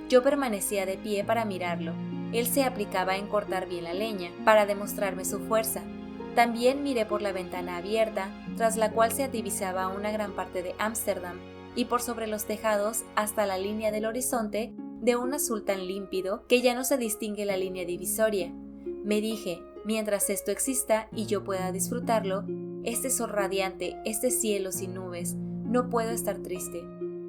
Yo permanecía de pie para mirarlo. Él se aplicaba en cortar bien la leña, para demostrarme su fuerza. También miré por la ventana abierta, tras la cual se divisaba una gran parte de Ámsterdam, y por sobre los tejados hasta la línea del horizonte, de un azul tan límpido que ya no se distingue la línea divisoria. Me dije, mientras esto exista y yo pueda disfrutarlo, este sol radiante, este cielo sin nubes, no puedo estar triste.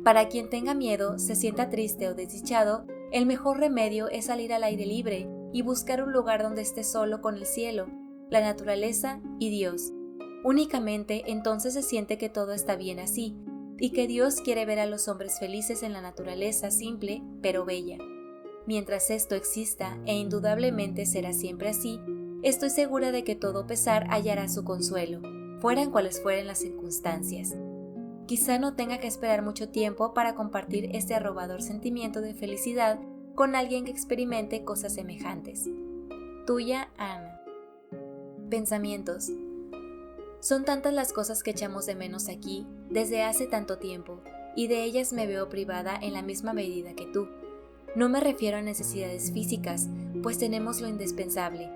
Para quien tenga miedo, se sienta triste o desdichado, el mejor remedio es salir al aire libre y buscar un lugar donde esté solo con el cielo, la naturaleza y Dios. Únicamente entonces se siente que todo está bien así, y que Dios quiere ver a los hombres felices en la naturaleza simple pero bella. Mientras esto exista, e indudablemente será siempre así, estoy segura de que todo pesar hallará su consuelo, fueran cuales fueren las circunstancias. Quizá no tenga que esperar mucho tiempo para compartir este arrobador sentimiento de felicidad con alguien que experimente cosas semejantes. Tuya, Ana. Pensamientos. Son tantas las cosas que echamos de menos aquí desde hace tanto tiempo, y de ellas me veo privada en la misma medida que tú. No me refiero a necesidades físicas, pues tenemos lo indispensable.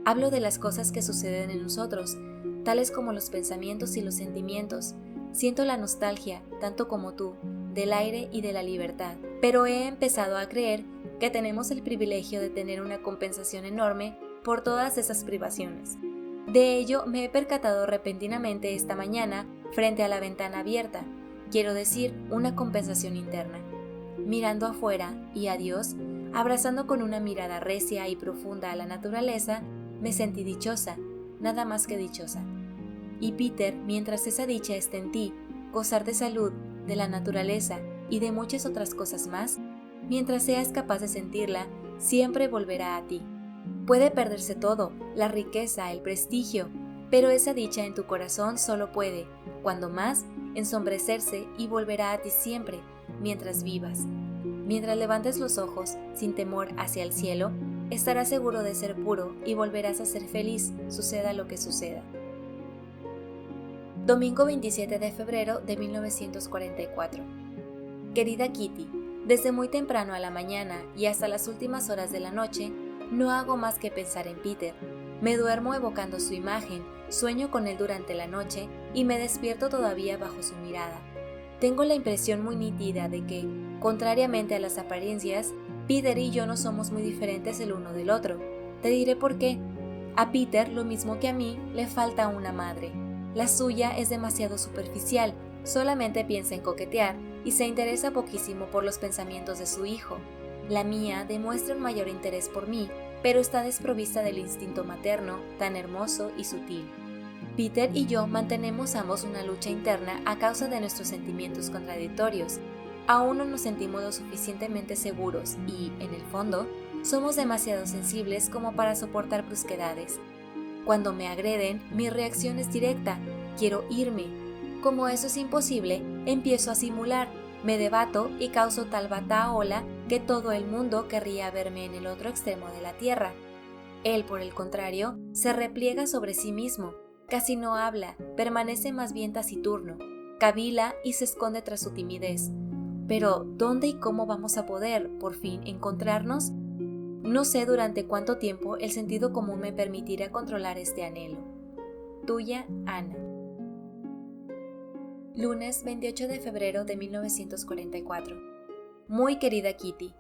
Hablo de las cosas que suceden en nosotros, tales como los pensamientos y los sentimientos. Siento la nostalgia, tanto como tú, del aire y de la libertad, pero he empezado a creer que tenemos el privilegio de tener una compensación enorme por todas esas privaciones. De ello me he percatado repentinamente esta mañana frente a la ventana abierta, quiero decir, una compensación interna. Mirando afuera y a Dios, abrazando con una mirada recia y profunda a la naturaleza, me sentí dichosa, nada más que dichosa. Y Peter, mientras esa dicha esté en ti, gozar de salud, de la naturaleza y de muchas otras cosas más, mientras seas capaz de sentirla, siempre volverá a ti. Puede perderse todo, la riqueza, el prestigio, pero esa dicha en tu corazón solo puede, cuando más, ensombrecerse y volverá a ti siempre, mientras vivas. Mientras levantes los ojos, sin temor, hacia el cielo, estarás seguro de ser puro y volverás a ser feliz, suceda lo que suceda. Domingo 27 de febrero de 1944. Querida Kitty, desde muy temprano a la mañana y hasta las últimas horas de la noche, no hago más que pensar en Peter. Me duermo evocando su imagen, sueño con él durante la noche y me despierto todavía bajo su mirada. Tengo la impresión muy nítida de que, contrariamente a las apariencias, Peter y yo no somos muy diferentes el uno del otro. Te diré por qué. A Peter, lo mismo que a mí, le falta una madre. La suya es demasiado superficial, solamente piensa en coquetear y se interesa poquísimo por los pensamientos de su hijo. La mía demuestra un mayor interés por mí, pero está desprovista del instinto materno, tan hermoso y sutil. Peter y yo mantenemos ambos una lucha interna a causa de nuestros sentimientos contradictorios. Aún no nos sentimos lo suficientemente seguros y, en el fondo, somos demasiado sensibles como para soportar brusquedades. Cuando me agreden, mi reacción es directa, quiero irme. Como eso es imposible, empiezo a simular, me debato y causo tal batahola que todo el mundo querría verme en el otro extremo de la tierra. Él, por el contrario, se repliega sobre sí mismo, casi no habla, permanece más bien taciturno, cavila y se esconde tras su timidez. Pero, ¿dónde y cómo vamos a poder, por fin, encontrarnos? No sé durante cuánto tiempo el sentido común me permitirá controlar este anhelo. Tuya, Ana. Lunes 28 de febrero de 1944. Muy querida Kitty,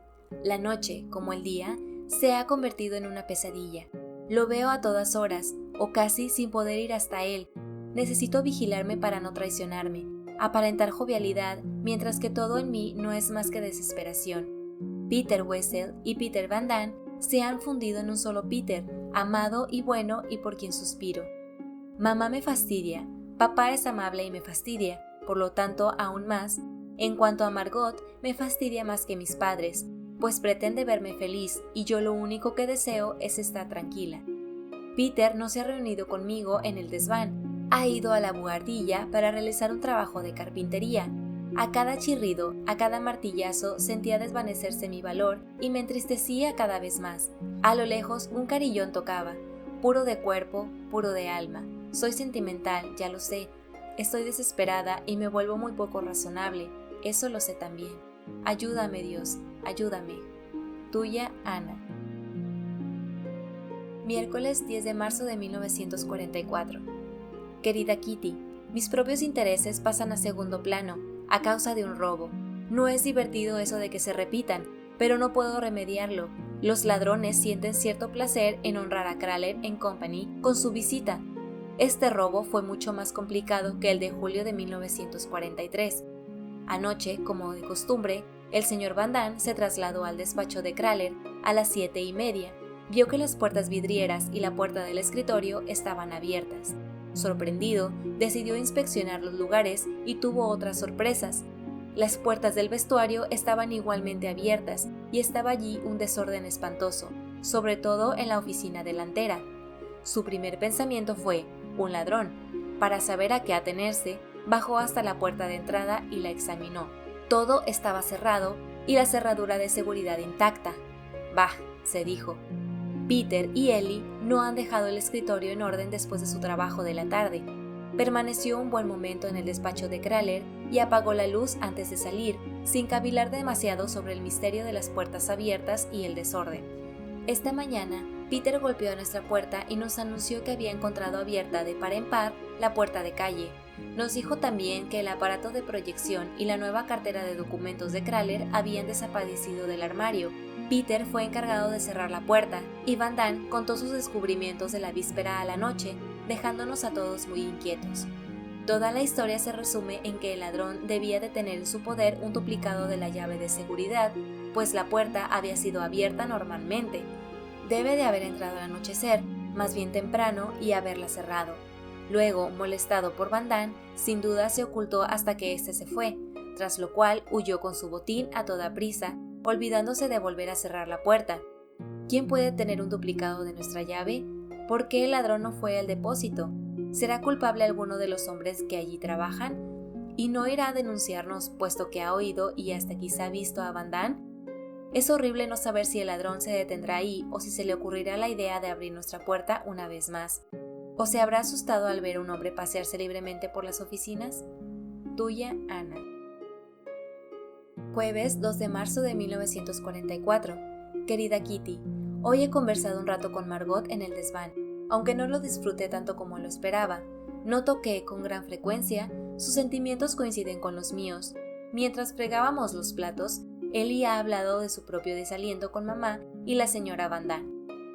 la noche, como el día, se ha convertido en una pesadilla. Lo veo a todas horas, o casi sin poder ir hasta él. Necesito vigilarme para no traicionarme, aparentar jovialidad, mientras que todo en mí no es más que desesperación. Peter Wessel y Peter Van Damme se han fundido en un solo Peter, amado y bueno y por quien suspiro. Mamá me fastidia, papá es amable y me fastidia, por lo tanto aún más. En cuanto a Margot, me fastidia más que mis padres, pues pretende verme feliz y yo lo único que deseo es estar tranquila. Peter no se ha reunido conmigo en el desván, ha ido a la buhardilla para realizar un trabajo de carpintería. A cada chirrido, a cada martillazo sentía desvanecerse mi valor y me entristecía cada vez más. A lo lejos un carillón tocaba, puro de cuerpo, puro de alma. Soy sentimental, ya lo sé. Estoy desesperada y me vuelvo muy poco razonable, eso lo sé también. Ayúdame, Dios, ayúdame. Tuya, Ana. Miércoles 10 de marzo de 1944. Querida Kitty, mis propios intereses pasan a segundo plano, a causa de un robo. No es divertido eso de que se repitan, pero no puedo remediarlo. Los ladrones sienten cierto placer en honrar a Kraler & Company con su visita. Este robo fue mucho más complicado que el de julio de 1943. Anoche, como de costumbre, el señor Van Damme se trasladó al despacho de Kraler a las 7:30. Vio que las puertas vidrieras y la puerta del escritorio estaban abiertas. Sorprendido, decidió inspeccionar los lugares y tuvo otras sorpresas. Las puertas del vestuario estaban igualmente abiertas y estaba allí un desorden espantoso, sobre todo en la oficina delantera. Su primer pensamiento fue: un ladrón. Para saber a qué atenerse, bajó hasta la puerta de entrada y la examinó. Todo estaba cerrado y la cerradura de seguridad intacta. Bah, se dijo. Peter y Ellie no han dejado el escritorio en orden después de su trabajo de la tarde. Permaneció un buen momento en el despacho de Kraler y apagó la luz antes de salir, sin cavilar demasiado sobre el misterio de las puertas abiertas y el desorden. Esta mañana, Peter golpeó a nuestra puerta y nos anunció que había encontrado abierta de par en par la puerta de calle. Nos dijo también que el aparato de proyección y la nueva cartera de documentos de Kraler habían desaparecido del armario. Peter fue encargado de cerrar la puerta y Van Damme contó sus descubrimientos de la víspera a la noche, dejándonos a todos muy inquietos. Toda la historia se resume en que el ladrón debía de tener en su poder un duplicado de la llave de seguridad, pues la puerta había sido abierta normalmente. Debe de haber entrado al anochecer, más bien temprano, y haberla cerrado. Luego, molestado por Van Damme, sin duda se ocultó hasta que éste se fue, tras lo cual huyó con su botín a toda prisa, olvidándose de volver a cerrar la puerta. ¿Quién puede tener un duplicado de nuestra llave? ¿Por qué el ladrón no fue al depósito? ¿Será culpable alguno de los hombres que allí trabajan? ¿Y no irá a denunciarnos puesto que ha oído y hasta quizá visto a Van Damme? Es horrible no saber si el ladrón se detendrá ahí o si se le ocurrirá la idea de abrir nuestra puerta una vez más. ¿O se habrá asustado al ver a un hombre pasearse libremente por las oficinas? Tuya, Ana. Jueves 2 de marzo de 1944. Querida Kitty, hoy he conversado un rato con Margot en el desván, aunque no lo disfruté tanto como lo esperaba. Noto que, con gran frecuencia, sus sentimientos coinciden con los míos. Mientras fregábamos los platos, Ellie ha hablado de su propio desaliento con mamá y la señora Van Damme.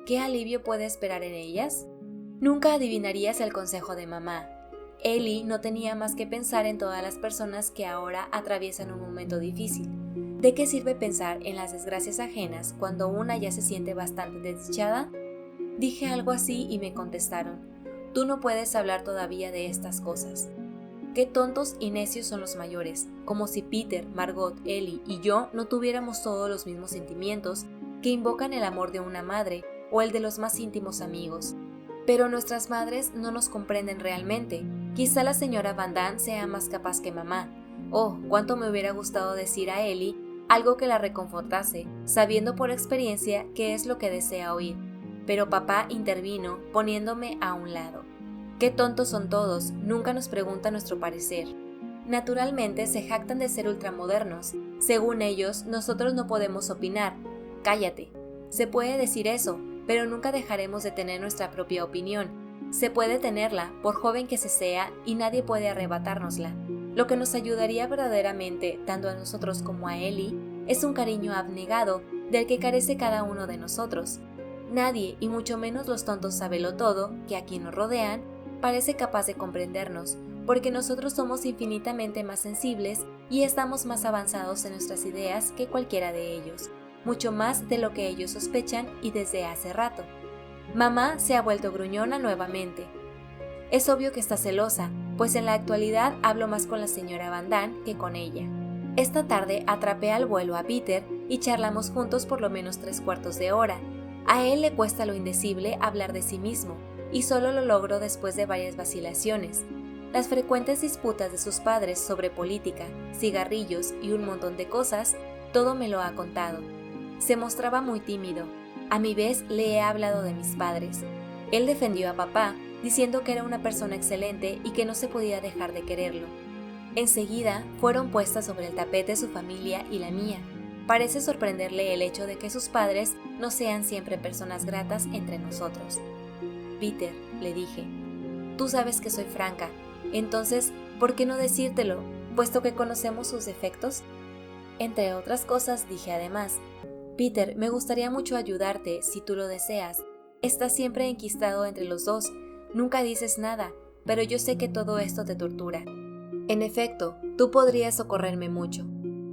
¿Qué alivio puede esperar en ellas? Nunca adivinarías el consejo de mamá. Ellie no tenía más que pensar en todas las personas que ahora atraviesan un momento difícil. ¿De qué sirve pensar en las desgracias ajenas cuando una ya se siente bastante desdichada? Dije algo así y me contestaron: tú no puedes hablar todavía de estas cosas. Qué tontos y necios son los mayores, como si Peter, Margot, Ellie y yo no tuviéramos todos los mismos sentimientos que invocan el amor de una madre o el de los más íntimos amigos. Pero nuestras madres no nos comprenden realmente. Quizá la señora Van Damme sea más capaz que mamá. Oh, cuánto me hubiera gustado decir a Ellie algo que la reconfortase, sabiendo por experiencia qué es lo que desea oír. Pero papá intervino, poniéndome a un lado. Qué tontos son todos, nunca nos preguntan nuestro parecer. Naturalmente se jactan de ser ultramodernos. Según ellos, nosotros no podemos opinar. Cállate. Se puede decir eso, pero nunca dejaremos de tener nuestra propia opinión. Se puede tenerla, por joven que se sea, y nadie puede arrebatárnosla. Lo que nos ayudaría verdaderamente, tanto a nosotros como a Ellie, es un cariño abnegado del que carece cada uno de nosotros. Nadie, y mucho menos los tontos sabelotodo, que a quien nos rodean, parece capaz de comprendernos, porque nosotros somos infinitamente más sensibles y estamos más avanzados en nuestras ideas que cualquiera de ellos, mucho más de lo que ellos sospechan y desde hace rato. Mamá se ha vuelto gruñona nuevamente. Es obvio que está celosa, pues en la actualidad hablo más con la señora Van Damme que con ella. Esta tarde atrapé al vuelo a Peter y charlamos juntos por lo menos 3/4 de hora. A él le cuesta lo indecible hablar de sí mismo, y solo lo logro después de varias vacilaciones. Las frecuentes disputas de sus padres sobre política, cigarrillos y un montón de cosas, todo me lo ha contado. Se mostraba muy tímido. A mi vez le he hablado de mis padres. Él defendió a papá, diciendo que era una persona excelente y que no se podía dejar de quererlo. Enseguida fueron puestas sobre el tapete su familia y la mía. Parece sorprenderle el hecho de que sus padres no sean siempre personas gratas entre nosotros. Peter, le dije, tú sabes que soy franca, entonces, ¿por qué no decírtelo, puesto que conocemos sus defectos? Entre otras cosas, dije además, Peter, me gustaría mucho ayudarte si tú lo deseas. Estás siempre enquistado entre los dos, nunca dices nada, pero yo sé que todo esto te tortura. En efecto, tú podrías socorrerme mucho.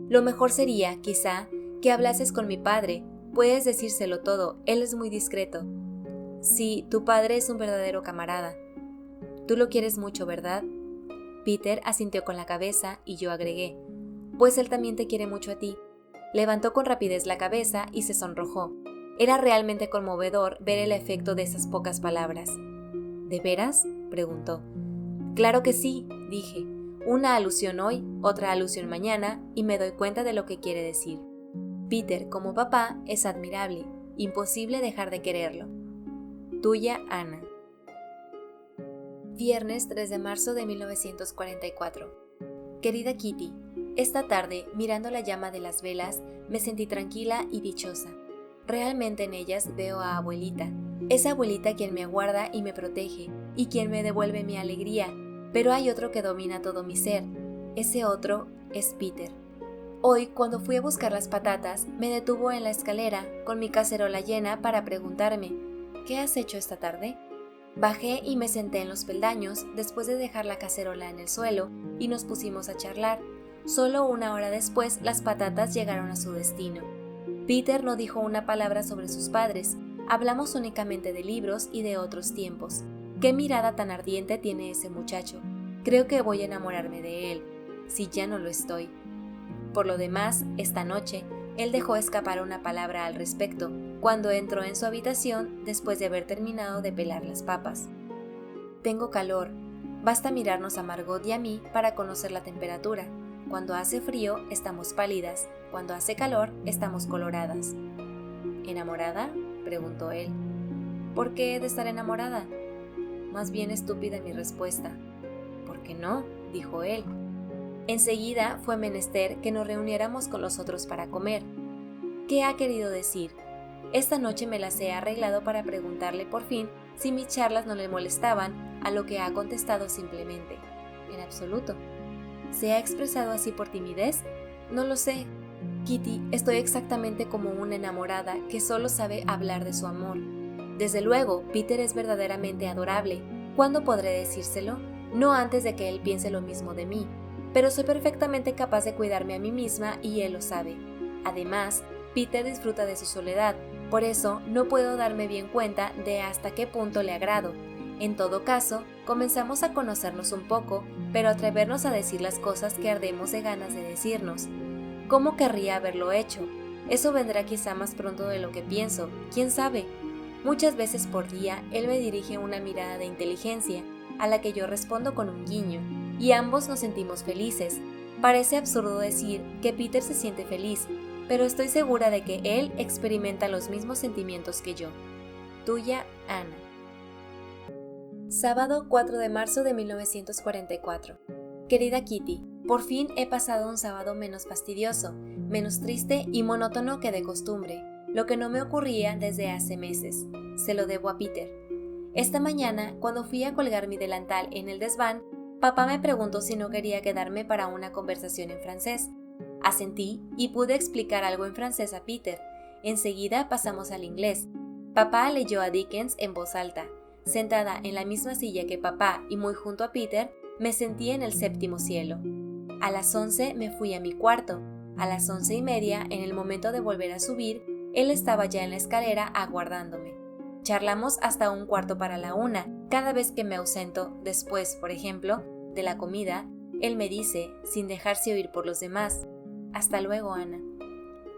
Lo mejor sería, quizá, que hablases con mi padre. Puedes decírselo todo, él es muy discreto. Sí, tu padre es un verdadero camarada. Tú lo quieres mucho, ¿verdad? Peter asintió con la cabeza y yo agregué, pues él también te quiere mucho a ti. Levantó con rapidez la cabeza y se sonrojó. Era realmente conmovedor ver el efecto de esas pocas palabras. ¿De veras?, preguntó. Claro que sí, dije. Una alusión hoy, otra alusión mañana, y me doy cuenta de lo que quiere decir. Peter, como papá, es admirable, imposible dejar de quererlo. Tuya, Ana. Viernes 3 de marzo de 1944. Querida Kitty, esta tarde, mirando la llama de las velas, me sentí tranquila y dichosa. Realmente en ellas veo a abuelita, esa abuelita quien me aguarda y me protege, y quien me devuelve mi alegría, pero hay otro que domina todo mi ser. Ese otro es Peter. Hoy, cuando fui a buscar las patatas, me detuvo en la escalera, con mi cacerola llena, para preguntarme, ¿qué has hecho esta tarde? Bajé y me senté en los peldaños, después de dejar la cacerola en el suelo, y nos pusimos a charlar. Solo una hora después, las patatas llegaron a su destino. Peter no dijo una palabra sobre sus padres, hablamos únicamente de libros y de otros tiempos. ¿Qué mirada tan ardiente tiene ese muchacho? Creo que voy a enamorarme de él, si ya no lo estoy. Por lo demás, esta noche, él dejó escapar una palabra al respecto, cuando entró en su habitación después de haber terminado de pelar las papas. Tengo calor, basta mirarnos a Margot y a mí para conocer la temperatura. Cuando hace frío, estamos pálidas, cuando hace calor, estamos coloradas. ¿Enamorada?, preguntó él. ¿Por qué he de estar enamorada? Más bien estúpida mi respuesta. ¿Por qué no?, dijo él. Enseguida fue menester que nos reuniéramos con los otros para comer. ¿Qué ha querido decir? Esta noche me las he arreglado para preguntarle por fin si mis charlas no le molestaban, a lo que ha contestado simplemente. En absoluto. ¿Se ha expresado así por timidez? No lo sé. Kitty, estoy exactamente como una enamorada que solo sabe hablar de su amor. Desde luego, Peter es verdaderamente adorable. ¿Cuándo podré decírselo? No antes de que él piense lo mismo de mí. Pero soy perfectamente capaz de cuidarme a mí misma y él lo sabe. Además, Peter disfruta de su soledad, por eso no puedo darme bien cuenta de hasta qué punto le agrado. En todo caso, comenzamos a conocernos un poco, pero atrevernos a decir las cosas que ardemos de ganas de decirnos. ¿Cómo querría haberlo hecho? Eso vendrá quizá más pronto de lo que pienso, ¿quién sabe? Muchas veces por día, él me dirige una mirada de inteligencia, a la que yo respondo con un guiño, y ambos nos sentimos felices. Parece absurdo decir que Peter se siente feliz, pero estoy segura de que él experimenta los mismos sentimientos que yo. Tuya, Ana. Sábado 4 de marzo de 1944. Querida Kitty, por fin he pasado un sábado menos fastidioso, menos triste y monótono que de costumbre. lo que no me ocurría desde hace meses. Se lo debo a Peter. Esta mañana, cuando fui a colgar mi delantal en el desván, papá me preguntó si no quería quedarme para una conversación en francés. Asentí y pude explicar algo en francés a Peter. Enseguida pasamos al inglés. Papá leyó a Dickens en voz alta. Sentada en la misma silla que papá y muy junto a Peter, me sentí en el séptimo cielo. A las 11 me fui a mi cuarto. A las 11:30, en el momento de volver a subir, él estaba ya en la escalera aguardándome. Charlamos hasta 1:45. Cada vez que me ausento, después, por ejemplo, de la comida, él me dice, sin dejarse oír por los demás: «Hasta luego, Ana».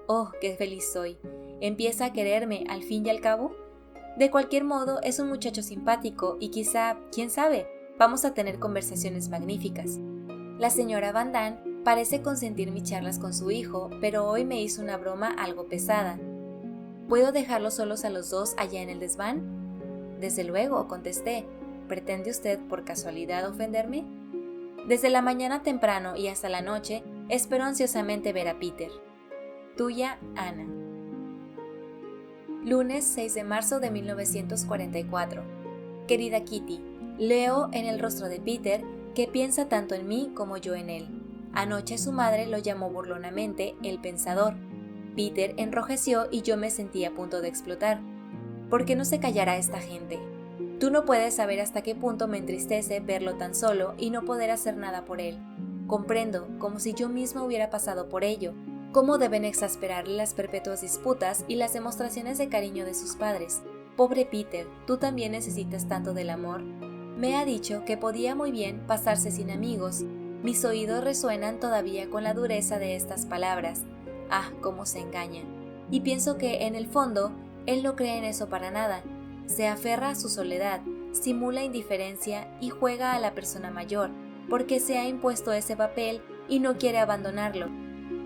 Oh, qué feliz soy. ¿Empieza a quererme al fin y al cabo? De cualquier modo, es un muchacho simpático y quizá, quién sabe, vamos a tener conversaciones magníficas. La señora Van Damme parece consentir mis charlas con su hijo, pero hoy me hizo una broma algo pesada. ¿Puedo dejarlos solos a los dos allá en el desván? Desde luego, contesté. ¿Pretende usted por casualidad ofenderme? Desde la mañana temprano y hasta la noche, espero ansiosamente ver a Peter. Tuya, Ana. Lunes 6 de marzo de 1944. Querida Kitty, leo en el rostro de Peter que piensa tanto en mí como yo en él. Anoche su madre lo llamó burlonamente el pensador. Peter enrojeció y yo me sentí a punto de explotar. ¿Por qué no se callará esta gente? Tú no puedes saber hasta qué punto me entristece verlo tan solo y no poder hacer nada por él. Comprendo, como si yo misma hubiera pasado por ello, cómo deben exasperarle las perpetuas disputas y las demostraciones de cariño de sus padres. Pobre Peter, tú también necesitas tanto del amor. Me ha dicho que podía muy bien pasarse sin amigos. Mis oídos resuenan todavía con la dureza de estas palabras. Ah, cómo se engaña. Y pienso que, en el fondo, él no cree en eso para nada. Se aferra a su soledad, simula indiferencia y juega a la persona mayor, porque se ha impuesto ese papel y no quiere abandonarlo.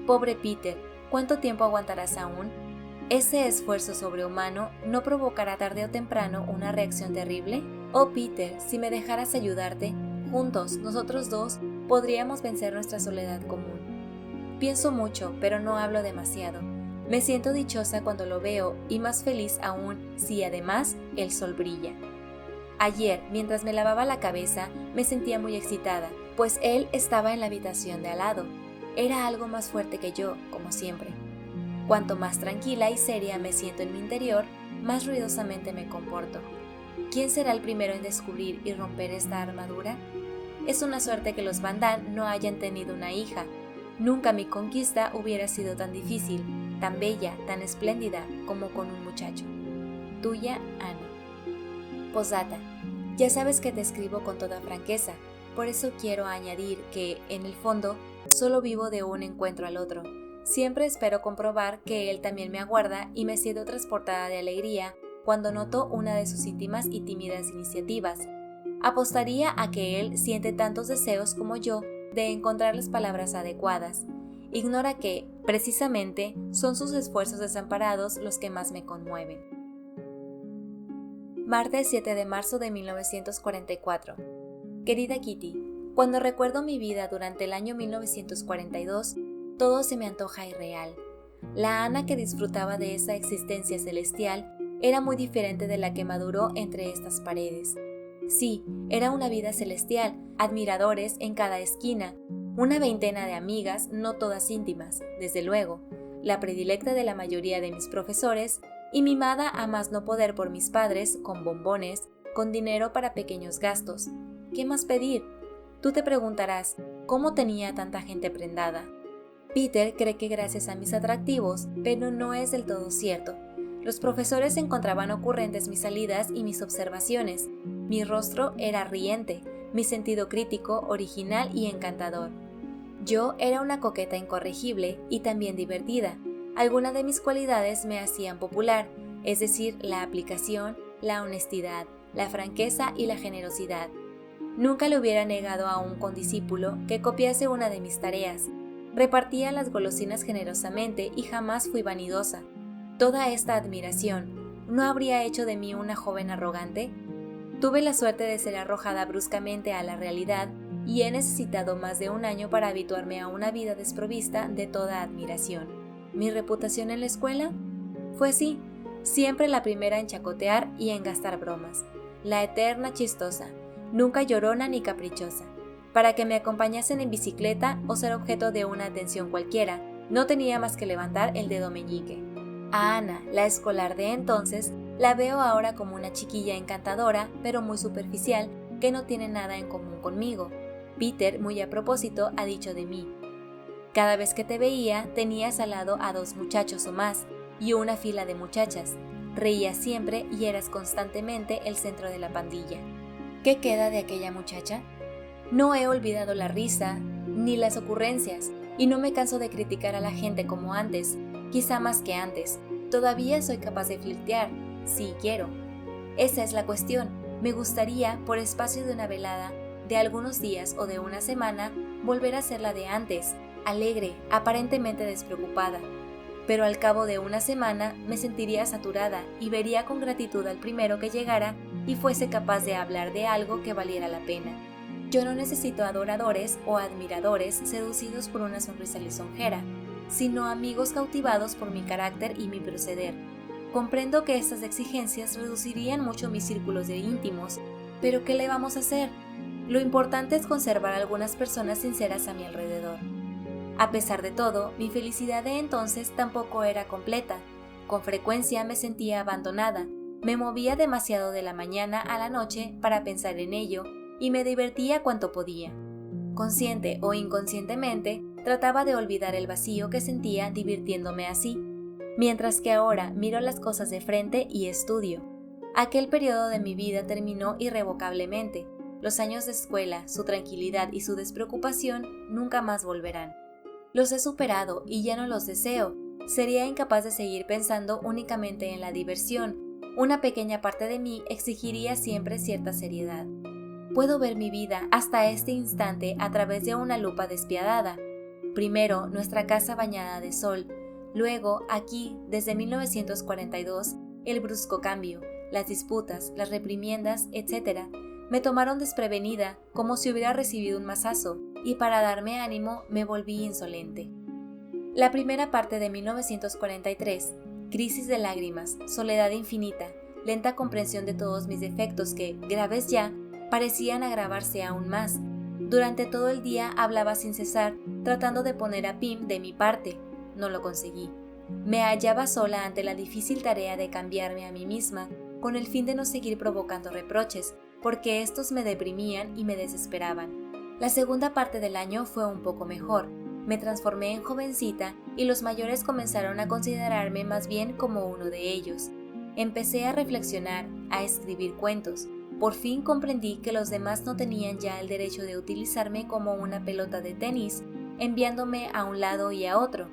Pobre Peter, ¿cuánto tiempo aguantarás aún? ¿Ese esfuerzo sobrehumano no provocará tarde o temprano una reacción terrible? Oh Peter, si me dejaras ayudarte, juntos, nosotros dos, podríamos vencer nuestra soledad común. Pienso mucho, pero no hablo demasiado. Me siento dichosa cuando lo veo y más feliz aún si además el sol brilla. Ayer, mientras me lavaba la cabeza, me sentía muy excitada, pues él estaba en la habitación de al lado. Era algo más fuerte que yo, como siempre. Cuanto más tranquila y seria me siento en mi interior, más ruidosamente me comporto. ¿Quién será el primero en descubrir y romper esta armadura? Es una suerte que los Van Damme no hayan tenido una hija. Nunca mi conquista hubiera sido tan difícil, tan bella, tan espléndida como con un muchacho. Tuya, Ana. Posdata. Ya sabes que te escribo con toda franqueza, por eso quiero añadir que, en el fondo, solo vivo de un encuentro al otro. Siempre espero comprobar que él también me aguarda y me siento transportada de alegría cuando noto una de sus íntimas y tímidas iniciativas. Apostaría a que él siente tantos deseos como yo de encontrar las palabras adecuadas. Ignora que, precisamente, son sus esfuerzos desamparados los que más me conmueven. Martes 7 de marzo de 1944. Querida Kitty, cuando recuerdo mi vida durante el año 1942, todo se me antoja irreal. La Ana que disfrutaba de esa existencia celestial era muy diferente de la que maduró entre estas paredes. Sí, era una vida celestial, admiradores en cada esquina, una veintena de amigas, no todas íntimas, desde luego, la predilecta de la mayoría de mis profesores y mimada a más no poder por mis padres, con bombones, con dinero para pequeños gastos. ¿Qué más pedir? Tú te preguntarás, ¿cómo tenía tanta gente prendada? Peter cree que gracias a mis atractivos, pero no es del todo cierto. Los profesores encontraban ocurrentes mis salidas y mis observaciones. Mi rostro era riente, mi sentido crítico, original y encantador. Yo era una coqueta incorregible y también divertida. Algunas de mis cualidades me hacían popular, es decir, la aplicación, la honestidad, la franqueza y la generosidad. Nunca le hubiera negado a un condiscípulo que copiase una de mis tareas. Repartía las golosinas generosamente y jamás fui vanidosa. Toda esta admiración, ¿no habría hecho de mí una joven arrogante? Tuve la suerte de ser arrojada bruscamente a la realidad y he necesitado más de un año para habituarme a una vida desprovista de toda admiración. ¿Mi reputación en la escuela? Fue sí, siempre la primera en chacotear y en gastar bromas, la eterna chistosa, nunca llorona ni caprichosa. Para que me acompañasen en bicicleta o ser objeto de una atención cualquiera, no tenía más que levantar el dedo meñique. A Ana, la escolar de entonces, la veo ahora como una chiquilla encantadora, pero muy superficial, que no tiene nada en común conmigo. Peter, muy a propósito, ha dicho de mí: cada vez que te veía, tenías al lado a 2 muchachos o más, y una fila de muchachas. Reías siempre y eras constantemente el centro de la pandilla. ¿Qué queda de aquella muchacha? No he olvidado la risa, ni las ocurrencias, y no me canso de criticar a la gente como antes, quizá más que antes. Todavía soy capaz de flirtear, si quiero. Esa es la cuestión. Me gustaría, por espacio de una velada, de algunos días o de una semana, volver a ser la de antes, alegre, aparentemente despreocupada. Pero al cabo de una semana me sentiría saturada y vería con gratitud al primero que llegara y fuese capaz de hablar de algo que valiera la pena. Yo no necesito adoradores o admiradores seducidos por una sonrisa lisonjera, sino amigos cautivados por mi carácter y mi proceder. Comprendo que estas exigencias reducirían mucho mis círculos de íntimos, pero ¿qué le vamos a hacer? Lo importante es conservar algunas personas sinceras a mi alrededor. A pesar de todo, mi felicidad de entonces tampoco era completa. Con frecuencia me sentía abandonada, me movía demasiado de la mañana a la noche para pensar en ello y me divertía cuanto podía. Consciente o inconscientemente, trataba de olvidar el vacío que sentía divirtiéndome así, mientras que ahora miro las cosas de frente y estudio. Aquel periodo de mi vida terminó irrevocablemente. Los años de escuela, su tranquilidad y su despreocupación nunca más volverán. Los he superado y ya no los deseo. Sería incapaz de seguir pensando únicamente en la diversión. Una pequeña parte de mí exigiría siempre cierta seriedad. Puedo ver mi vida hasta este instante a través de una lupa despiadada. Primero, nuestra casa bañada de sol. Luego, aquí, desde 1942, el brusco cambio, las disputas, las reprimiendas, etc. Me tomaron desprevenida, como si hubiera recibido un mazazo, y para darme ánimo me volví insolente. La primera parte de 1943, crisis de lágrimas, soledad infinita, lenta comprensión de todos mis defectos que, graves ya, parecían agravarse aún más. Durante todo el día hablaba sin cesar, tratando de poner a Pim de mi parte. No lo conseguí. Me hallaba sola ante la difícil tarea de cambiarme a mí misma, con el fin de no seguir provocando reproches, porque estos me deprimían y me desesperaban. La segunda parte del año fue un poco mejor. Me transformé en jovencita y los mayores comenzaron a considerarme más bien como uno de ellos. Empecé a reflexionar, a escribir cuentos. Por fin comprendí que los demás no tenían ya el derecho de utilizarme como una pelota de tenis, enviándome a un lado y a otro.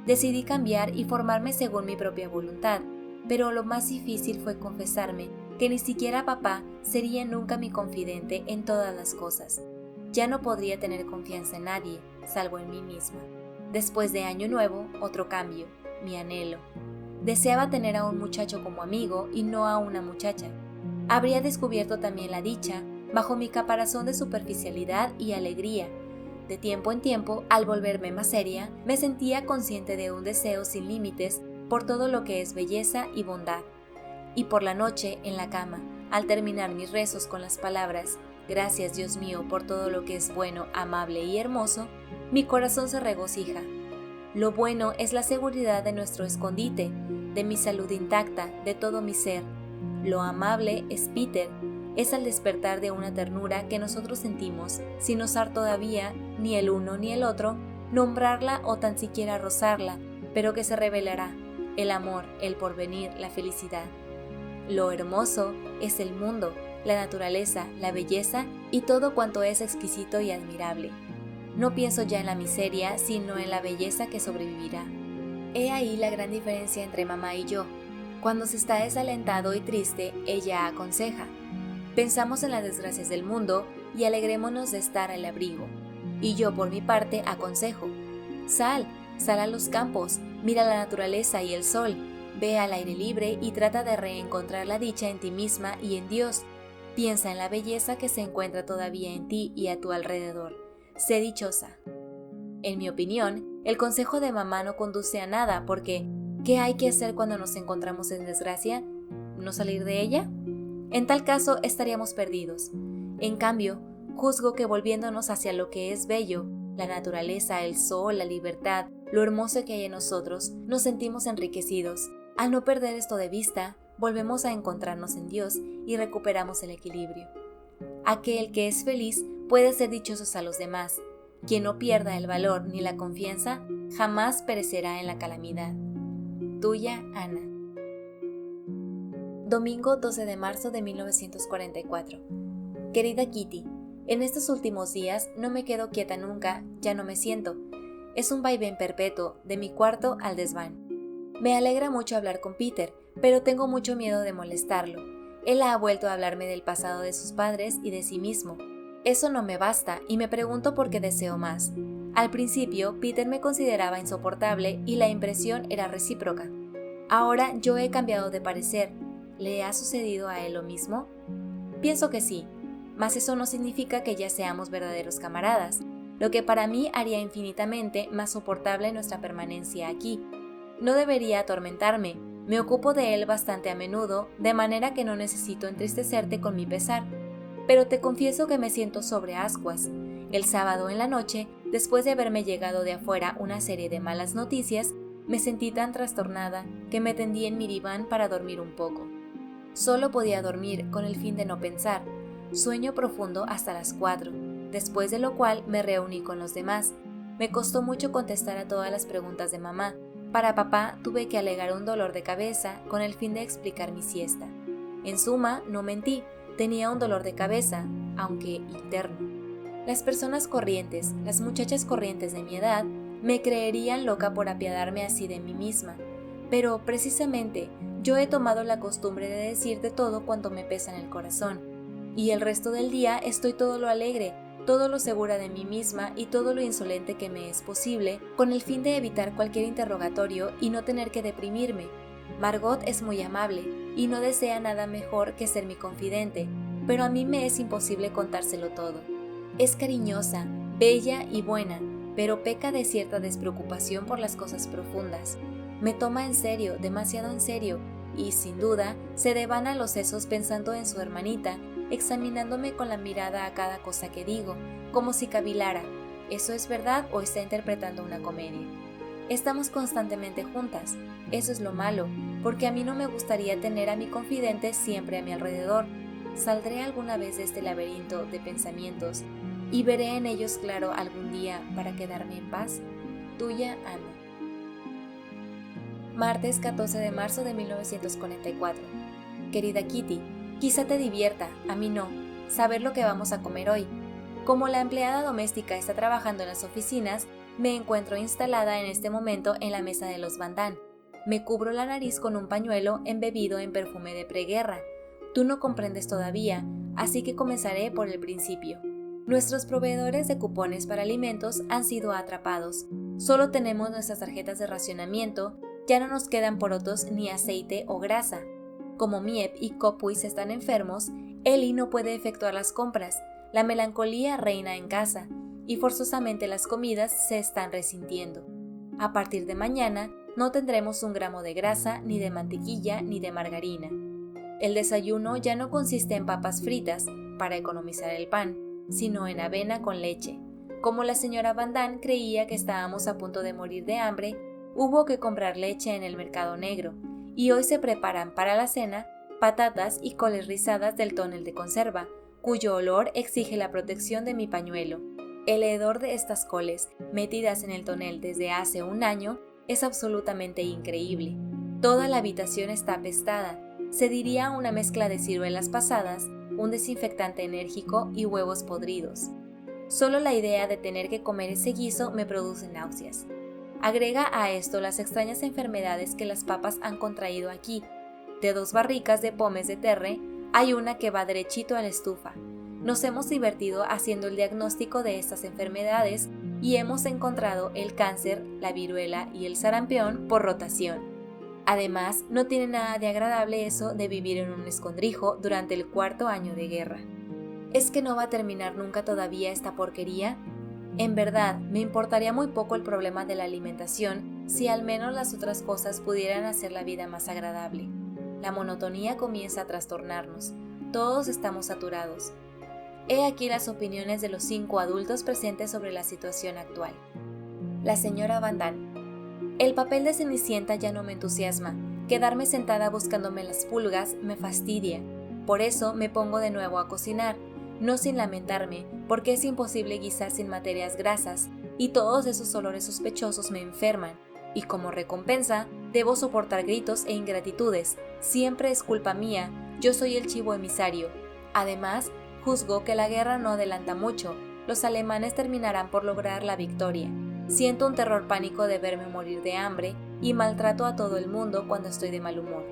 Decidí cambiar y formarme según mi propia voluntad, pero lo más difícil fue confesarme que ni siquiera papá sería nunca mi confidente en todas las cosas. Ya no podría tener confianza en nadie, salvo en mí misma. Después de Año Nuevo, otro cambio, mi anhelo. Deseaba tener a un muchacho como amigo y no a una muchacha. Habría descubierto también la dicha bajo mi caparazón de superficialidad y alegría. De tiempo en tiempo, al volverme más seria, me sentía consciente de un deseo sin límites por todo lo que es belleza y bondad. Y por la noche, en la cama, al terminar mis rezos con las palabras «Gracias, Dios mío, por todo lo que es bueno, amable y hermoso», mi corazón se regocija. Lo bueno es la seguridad de nuestro escondite, de mi salud intacta, de todo mi ser. Lo amable es Peter, es el despertar de una ternura que nosotros sentimos, sin osar todavía, ni el uno ni el otro, nombrarla o tan siquiera rozarla, pero que se revelará, el amor, el porvenir, la felicidad. Lo hermoso es el mundo, la naturaleza, la belleza y todo cuanto es exquisito y admirable. No pienso ya en la miseria, sino en la belleza que sobrevivirá. He ahí la gran diferencia entre mamá y yo. Cuando se está desalentado y triste, ella aconseja. Pensamos en las desgracias del mundo y alegrémonos de estar al abrigo. Y yo, por mi parte, aconsejo. Sal a los campos, mira la naturaleza y el sol, ve al aire libre y trata de reencontrar la dicha en ti misma y en Dios. Piensa en la belleza que se encuentra todavía en ti y a tu alrededor. Sé dichosa. En mi opinión, el consejo de mamá no conduce a nada porque, ¿Qué hay que hacer cuando nos encontramos en desgracia? ¿No salir de ella? En tal caso estaríamos perdidos. En cambio, juzgo que volviéndonos hacia lo que es bello, la naturaleza, el sol, la libertad, lo hermoso que hay en nosotros, nos sentimos enriquecidos. Al no perder esto de vista, volvemos a encontrarnos en Dios y recuperamos el equilibrio. Aquel que es feliz puede ser dichoso a los demás. Quien no pierda el valor ni la confianza, jamás perecerá en la calamidad. Tuya, Ana. Domingo 12 de marzo de 1944. Querida Kitty, en estos últimos días no me quedo quieta nunca, ya no me siento. Es un vaivén perpetuo, de mi cuarto al desván. Me alegra mucho hablar con Peter, pero tengo mucho miedo de molestarlo. Él ha vuelto a hablarme del pasado de sus padres y de sí mismo. Eso no me basta y me pregunto por qué deseo más. Al principio, Peter me consideraba insoportable y la impresión era recíproca. Ahora yo he cambiado de parecer. ¿Le ha sucedido a él lo mismo? Pienso que sí, mas eso no significa que ya seamos verdaderos camaradas, lo que para mí haría infinitamente más soportable nuestra permanencia aquí. No debería atormentarme, me ocupo de él bastante a menudo, de manera que no necesito entristecerte con mi pesar, pero te confieso que me siento sobre ascuas. El sábado en la noche, después de haberme llegado de afuera una serie de malas noticias, me sentí tan trastornada que me tendí en mi diván para dormir un poco. Solo podía dormir con el fin de no pensar. Sueño profundo hasta las 4, después de lo cual me reuní con los demás. Me costó mucho contestar a todas las preguntas de mamá. Para papá tuve que alegar un dolor de cabeza con el fin de explicar mi siesta. En suma, no mentí, tenía un dolor de cabeza, aunque interno. Las personas corrientes, las muchachas corrientes de mi edad, me creerían loca por apiadarme así de mí misma. Pero, precisamente, yo he tomado la costumbre de decirte todo cuanto me pesa en el corazón. Y el resto del día estoy todo lo alegre, todo lo segura de mí misma y todo lo insolente que me es posible, con el fin de evitar cualquier interrogatorio y no tener que deprimirme. Margot es muy amable y no desea nada mejor que ser mi confidente, pero a mí me es imposible contárselo todo. Es cariñosa, bella y buena, pero peca de cierta despreocupación por las cosas profundas. Me toma en serio, demasiado en serio, y, sin duda, se devana los sesos pensando en su hermanita, examinándome con la mirada a cada cosa que digo, como si cavilara, ¿eso es verdad o está interpretando una comedia? Estamos constantemente juntas, eso es lo malo, porque a mí no me gustaría tener a mi confidente siempre a mi alrededor. ¿Saldré alguna vez de este laberinto de pensamientos y veré en ellos claro algún día para quedarme en paz? Tuya, Ana. Martes 14 de marzo de 1944. Querida Kitty, quizá te divierta, a mí no, saber lo que vamos a comer hoy. Como la empleada doméstica está trabajando en las oficinas, me encuentro instalada en este momento en la mesa de los Van Damme. Me cubro la nariz con un pañuelo embebido en perfume de preguerra. Tú no comprendes todavía, así que comenzaré por el principio. Nuestros proveedores de cupones para alimentos han sido atrapados. Solo tenemos nuestras tarjetas de racionamiento, ya no nos quedan porotos ni aceite o grasa. Como Miep y Copuis están enfermos, Eli no puede efectuar las compras, la melancolía reina en casa, y forzosamente las comidas se están resintiendo. A partir de mañana, no tendremos un gramo de grasa, ni de mantequilla, ni de margarina. El desayuno ya no consiste en papas fritas, para economizar el pan, sino en avena con leche. Como la señora Van Damme creía que estábamos a punto de morir de hambre, hubo que comprar leche en el mercado negro, y hoy se preparan para la cena patatas y coles rizadas del tonel de conserva, cuyo olor exige la protección de mi pañuelo. El hedor de estas coles, metidas en el tonel desde hace un año, es absolutamente increíble. Toda la habitación está apestada, se diría una mezcla de ciruelas pasadas, un desinfectante enérgico y huevos podridos. Solo la idea de tener que comer ese guiso me produce náuseas. Agrega a esto las extrañas enfermedades que las papas han contraído aquí. De 2 barricas de pomes de terre, hay una que va derechito a la estufa. Nos hemos divertido haciendo el diagnóstico de estas enfermedades y hemos encontrado el cáncer, la viruela y el sarampión por rotación. Además, no tiene nada de agradable eso de vivir en un escondrijo durante el 4º año de guerra. ¿Es que no va a terminar nunca todavía esta porquería? En verdad, me importaría muy poco el problema de la alimentación Si al menos las otras cosas pudieran hacer la vida más agradable. La monotonía comienza a trastornarnos. Todos estamos saturados. He aquí las opiniones de los 5 adultos presentes sobre la situación actual. La señora Van Damme. El papel de Cenicienta ya no me entusiasma. Quedarme sentada buscándome las pulgas me fastidia. Por eso me pongo de nuevo a cocinar, no sin lamentarme, porque es imposible guisar sin materias grasas, y todos esos olores sospechosos me enferman, y como recompensa, debo soportar gritos e ingratitudes. Siempre es culpa mía, yo soy el chivo emisario. Además, juzgo que la guerra no adelanta mucho, los alemanes terminarán por lograr la victoria. Siento un terror pánico de verme morir de hambre y maltrato a todo el mundo cuando estoy de mal humor.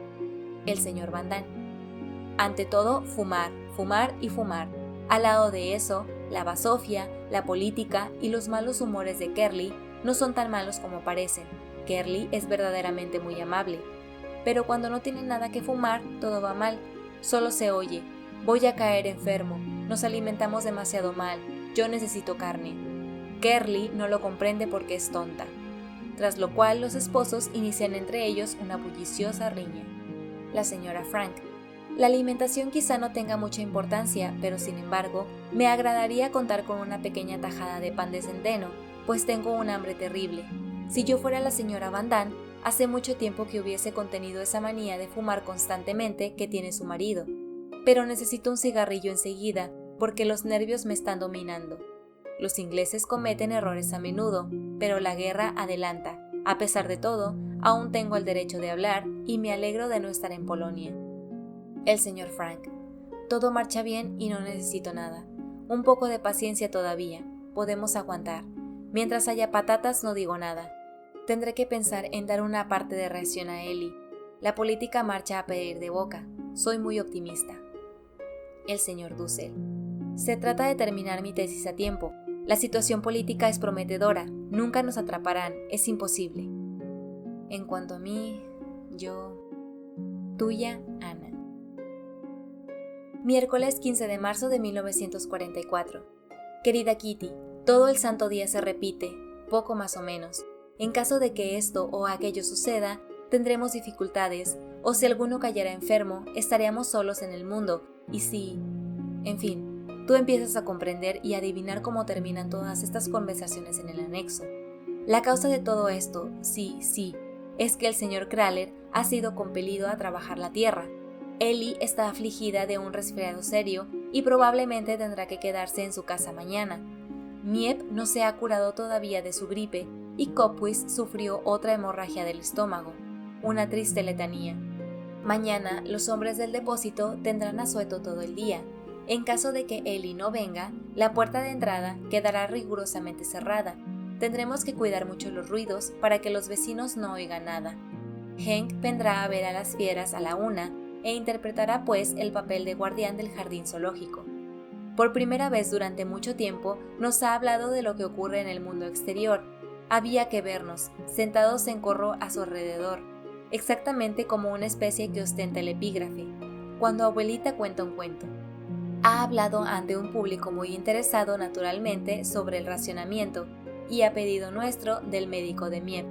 El señor Van Damme. Ante todo, fumar, fumar y fumar. Al lado de eso, la basofia, la política y los malos humores de Curly no son tan malos como parecen. Curly es verdaderamente muy amable. Pero cuando no tiene nada que fumar, todo va mal. Solo se oye: voy a caer enfermo, nos alimentamos demasiado mal, yo necesito carne. Curly no lo comprende porque es tonta. Tras lo cual los esposos inician entre ellos una bulliciosa riña. La señora Frank. La alimentación quizá no tenga mucha importancia, pero sin embargo, me agradaría contar con una pequeña tajada de pan de centeno, pues tengo un hambre terrible. Si yo fuera la señora Van Damme, hace mucho tiempo que hubiese contenido esa manía de fumar constantemente que tiene su marido. Pero necesito un cigarrillo enseguida, porque los nervios me están dominando. Los ingleses cometen errores a menudo, pero la guerra adelanta. A pesar de todo, aún tengo el derecho de hablar y me alegro de no estar en Polonia. El señor Frank. Todo marcha bien y no necesito nada. Un poco de paciencia todavía. Podemos aguantar. Mientras haya patatas no digo nada. Tendré que pensar en dar una parte de ración a Ellie. La política marcha a pedir de boca. Soy muy optimista. El señor Dussel. Se trata de terminar mi tesis a tiempo. La situación política es prometedora. Nunca nos atraparán. Es imposible. En cuanto a mí, yo... Tuya, Ana. Miércoles 15 de marzo de 1944. Querida Kitty, todo el santo día se repite, poco más o menos. En caso de que esto o aquello suceda, tendremos dificultades, o si alguno cayera enfermo, estaríamos solos en el mundo, y si... En fin, tú empiezas a comprender y adivinar cómo terminan todas estas conversaciones en el anexo. La causa de todo esto, sí, es que el señor Kraler ha sido compelido a trabajar la tierra. Ellie está afligida de un resfriado serio y probablemente tendrá que quedarse en su casa mañana. Miep no se ha curado todavía de su gripe y Copwis sufrió otra hemorragia del estómago. Una triste letanía. Mañana los hombres del depósito tendrán asueto todo el día. En caso de que Ellie no venga, la puerta de entrada quedará rigurosamente cerrada. Tendremos que cuidar mucho los ruidos para que los vecinos no oigan nada. Hank vendrá a ver a las fieras a la 1 e interpretará pues el papel de guardián del jardín zoológico. Por primera vez durante mucho tiempo nos ha hablado de lo que ocurre en el mundo exterior. Había que vernos, sentados en corro a su alrededor, exactamente como una especie que ostenta el epígrafe, cuando abuelita cuenta un cuento. Ha hablado ante un público muy interesado naturalmente sobre el racionamiento y a pedido nuestro del médico de Miep.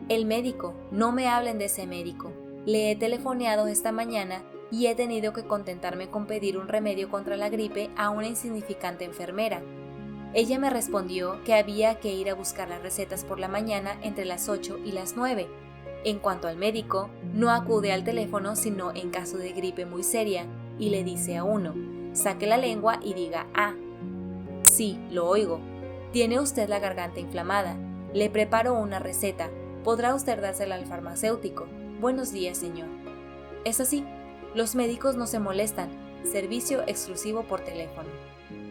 El médico, no me hablen de ese médico. Le he telefoneado esta mañana y he tenido que contentarme con pedir un remedio contra la gripe a una insignificante enfermera. Ella me respondió que había que ir a buscar las recetas por la mañana entre las 8 y las 9. En cuanto al médico, no acude al teléfono sino en caso de gripe muy seria y le dice a uno: saque la lengua y diga «ah». Sí, lo oigo. Tiene usted la garganta inflamada. Le preparo una receta. Podrá usted dársela al farmacéutico. Buenos días, señor. Es así. Los médicos no se molestan. Servicio exclusivo por teléfono.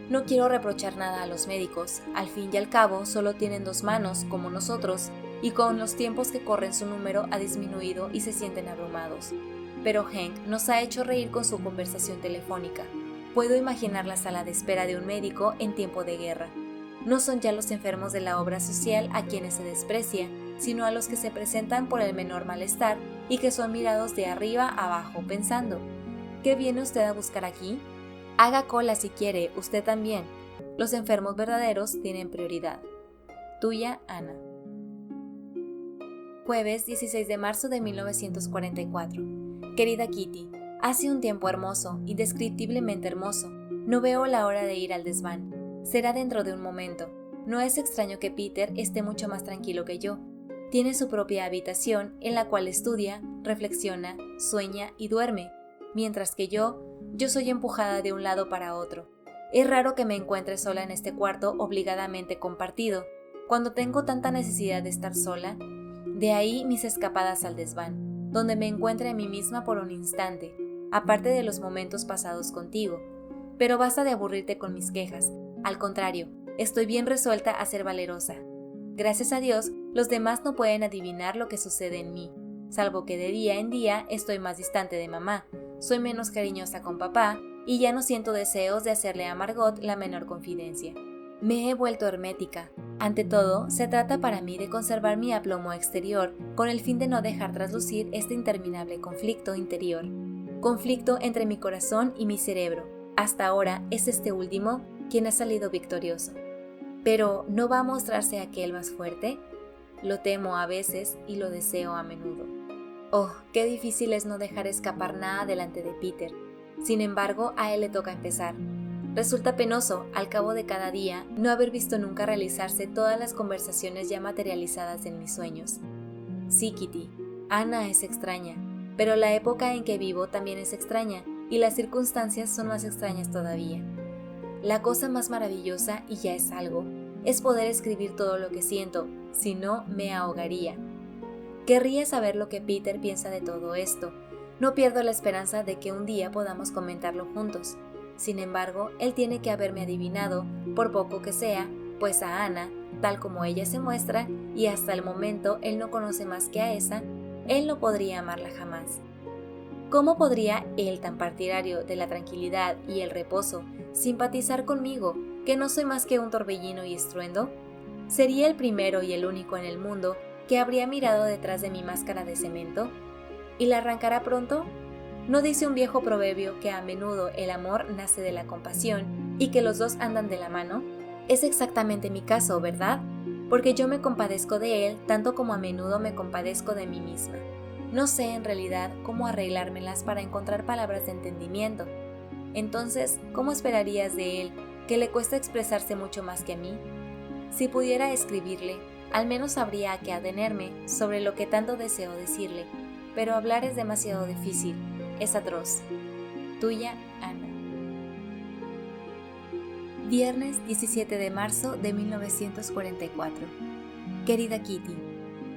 No quiero reprochar nada a los médicos. Al fin y al cabo, solo tienen 2 manos, como nosotros, y con los tiempos que corren su número ha disminuido y se sienten abrumados. Pero Hank nos ha hecho reír con su conversación telefónica. Puedo imaginar la sala de espera de un médico en tiempo de guerra. No son ya los enfermos de la obra social a quienes se desprecia, sino a los que se presentan por el menor malestar y que son mirados de arriba abajo pensando: ¿qué viene usted a buscar aquí? Haga cola si quiere, usted también. Los enfermos verdaderos tienen prioridad. Tuya, Ana. Jueves 16 de marzo de 1944. Querida Kitty, hace un tiempo hermoso, indescriptiblemente hermoso. No veo la hora de ir al desván. Será dentro de un momento. No es extraño que Peter esté mucho más tranquilo que yo. Tiene su propia habitación en la cual estudia, reflexiona, sueña y duerme, mientras que yo soy empujada de un lado para otro. Es raro que me encuentre sola en este cuarto obligadamente compartido, cuando tengo tanta necesidad de estar sola. De ahí mis escapadas al desván, donde me encuentre a mí misma por un instante, aparte de los momentos pasados contigo. Pero basta de aburrirte con mis quejas. Al contrario, estoy bien resuelta a ser valerosa. Gracias a Dios, los demás no pueden adivinar lo que sucede en mí, salvo que de día en día estoy más distante de mamá, soy menos cariñosa con papá y ya no siento deseos de hacerle a Margot la menor confidencia. Me he vuelto hermética. Ante todo, se trata para mí de conservar mi aplomo exterior con el fin de no dejar traslucir este interminable conflicto interior. Conflicto entre mi corazón y mi cerebro. Hasta ahora es este último quien ha salido victorioso. Pero ¿no va a mostrarse aquel más fuerte? Lo temo a veces y lo deseo a menudo. Oh, qué difícil es no dejar escapar nada delante de Peter. Sin embargo, a él le toca empezar. Resulta penoso, al cabo de cada día, no haber visto nunca realizarse todas las conversaciones ya materializadas en mis sueños. Sí, Kitty, Ana es extraña, pero la época en que vivo también es extraña y las circunstancias son más extrañas todavía. La cosa más maravillosa, y ya es algo, es poder escribir todo lo que siento, si no me ahogaría. Querría saber lo que Peter piensa de todo esto. No pierdo la esperanza de que un día podamos comentarlo juntos. Sin embargo, él tiene que haberme adivinado, por poco que sea, pues a Ana, tal como ella se muestra, y hasta el momento él no conoce más que a esa, él no podría amarla jamás. ¿Cómo podría él, tan partidario de la tranquilidad y el reposo, simpatizar conmigo, que no soy más que un torbellino y estruendo? ¿Sería el primero y el único en el mundo que habría mirado detrás de mi máscara de cemento? ¿Y la arrancará pronto? ¿No dice un viejo proverbio que a menudo el amor nace de la compasión y que los dos andan de la mano? Es exactamente mi caso, ¿verdad? Porque yo me compadezco de él tanto como a menudo me compadezco de mí misma. No sé en realidad cómo arreglármelas para encontrar palabras de entendimiento. Entonces, ¿cómo esperarías de él, que le cuesta expresarse mucho más que a mí? Si pudiera escribirle, al menos sabría a qué atenerme sobre lo que tanto deseo decirle, pero hablar es demasiado difícil, es atroz. Tuya, Ana. Viernes 17 de marzo de 1944. Querida Kitty,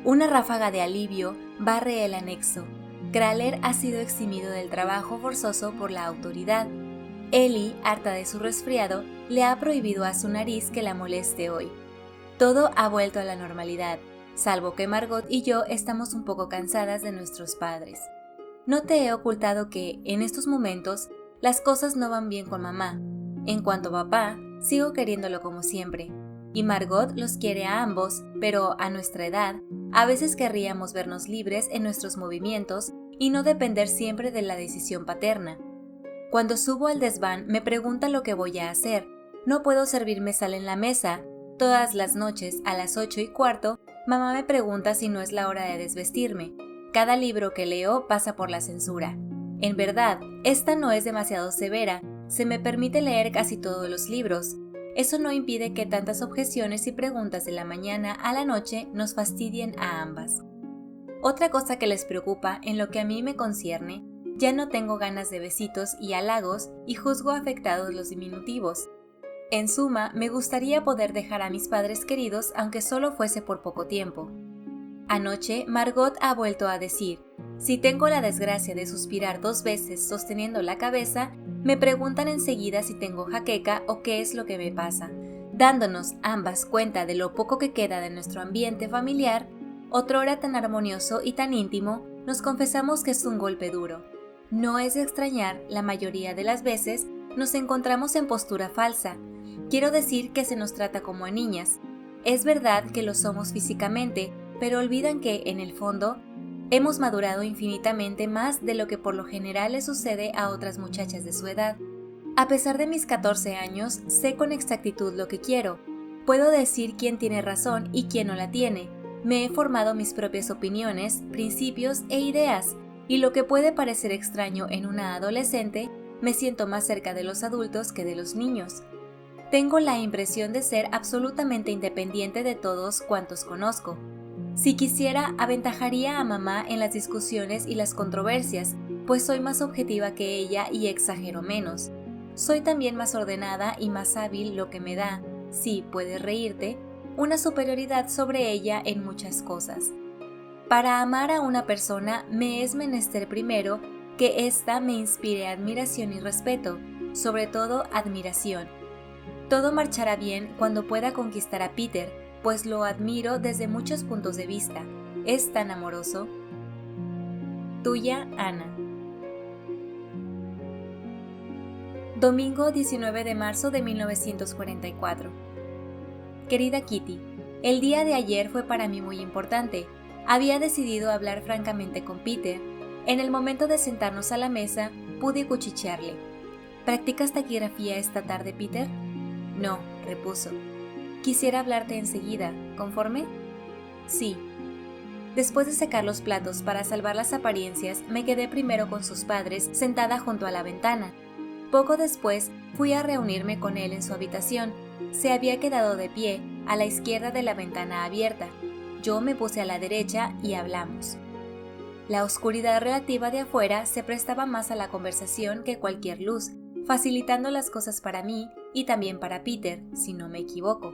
una ráfaga de alivio barre el anexo. Kraler ha sido eximido del trabajo forzoso por la autoridad. Ellie, harta de su resfriado, le ha prohibido a su nariz que la moleste hoy. Todo ha vuelto a la normalidad, salvo que Margot y yo estamos un poco cansadas de nuestros padres. No te he ocultado que, en estos momentos, las cosas no van bien con mamá. En cuanto a papá, sigo queriéndolo como siempre. Y Margot los quiere a ambos, pero a nuestra edad, a veces querríamos vernos libres en nuestros movimientos y no depender siempre de la decisión paterna. Cuando subo al desván me pregunta lo que voy a hacer. No puedo servirme sal en la mesa. Todas las noches, a las 8:15, mamá me pregunta si no es la hora de desvestirme. Cada libro que leo pasa por la censura. En verdad, esta no es demasiado severa. Se me permite leer casi todos los libros. Eso no impide que tantas objeciones y preguntas de la mañana a la noche nos fastidien a ambas. Otra cosa que les preocupa en lo que a mí me concierne, ya no tengo ganas de besitos y halagos y juzgo afectados los diminutivos. En suma, me gustaría poder dejar a mis padres queridos aunque solo fuese por poco tiempo. Anoche, Margot ha vuelto a decir, si tengo la desgracia de suspirar 2 veces sosteniendo la cabeza, me preguntan enseguida si tengo jaqueca o qué es lo que me pasa. Dándonos ambas cuenta de lo poco que queda de nuestro ambiente familiar, otrora tan armonioso y tan íntimo, nos confesamos que es un golpe duro. No es de extrañar, la mayoría de las veces nos encontramos en postura falsa. Quiero decir que se nos trata como a niñas. Es verdad que lo somos físicamente, pero olvidan que, en el fondo, hemos madurado infinitamente más de lo que por lo general le sucede a otras muchachas de su edad. A pesar de mis 14 años, sé con exactitud lo que quiero. Puedo decir quién tiene razón y quién no la tiene. Me he formado mis propias opiniones, principios e ideas, y lo que puede parecer extraño en una adolescente, me siento más cerca de los adultos que de los niños. Tengo la impresión de ser absolutamente independiente de todos cuantos conozco. Si quisiera, aventajaría a mamá en las discusiones y las controversias, pues soy más objetiva que ella y exagero menos. Soy también más ordenada y más hábil, lo que me da, sí, puedes reírte, una superioridad sobre ella en muchas cosas. Para amar a una persona me es menester primero que ésta me inspire admiración y respeto, sobre todo admiración. Todo marchará bien cuando pueda conquistar a Peter, pues lo admiro desde muchos puntos de vista. Es tan amoroso. Tuya, Ana. Domingo 19 de marzo de 1944. Querida Kitty, el día de ayer fue para mí muy importante. Había decidido hablar francamente con Peter. En el momento de sentarnos a la mesa, pude cuchichearle. ¿Practicas taquigrafía esta tarde, Peter? No, repuso. Quisiera hablarte enseguida, ¿conforme? Sí. Después de secar los platos para salvar las apariencias, me quedé primero con sus padres, sentada junto a la ventana. Poco después, fui a reunirme con él en su habitación. Se había quedado de pie, a la izquierda de la ventana abierta. Yo me puse a la derecha y hablamos. La oscuridad relativa de afuera se prestaba más a la conversación que cualquier luz, facilitando las cosas para mí y también para Peter, si no me equivoco.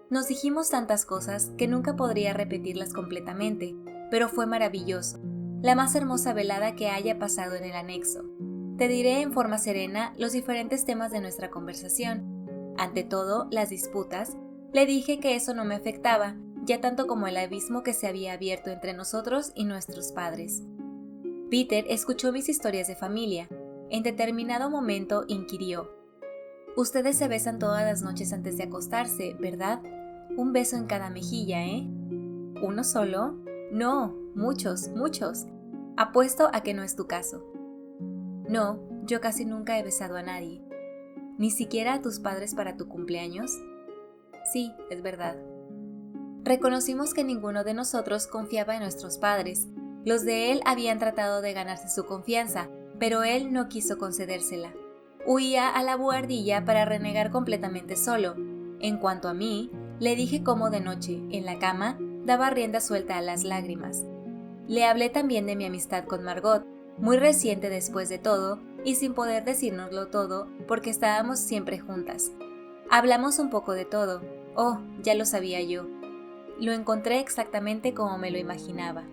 Nos dijimos tantas cosas que nunca podría repetirlas completamente, pero fue maravilloso, la más hermosa velada que haya pasado en el anexo. Te diré en forma serena los diferentes temas de nuestra conversación. Ante todo, las disputas. Le dije que eso no me afectaba, ya tanto como el abismo que se había abierto entre nosotros y nuestros padres. Peter escuchó mis historias de familia. En determinado momento inquirió. Ustedes se besan todas las noches antes de acostarse, ¿verdad? Un beso en cada mejilla, ¿eh? ¿Uno solo? No, muchos, muchos. Apuesto a que no es tu caso. No, yo casi nunca he besado a nadie. ¿Ni siquiera a tus padres para tu cumpleaños? Sí, es verdad. Reconocimos que ninguno de nosotros confiaba en nuestros padres. Los de él habían tratado de ganarse su confianza, pero él no quiso concedérsela. Huía a la buhardilla para renegar completamente solo. En cuanto a mí, le dije cómo de noche, en la cama, daba rienda suelta a las lágrimas. Le hablé también de mi amistad con Margot, muy reciente después de todo, y sin poder decírnoslo todo, porque estábamos siempre juntas. Hablamos un poco de todo. Oh, ya lo sabía yo. Lo encontré exactamente como me lo imaginaba.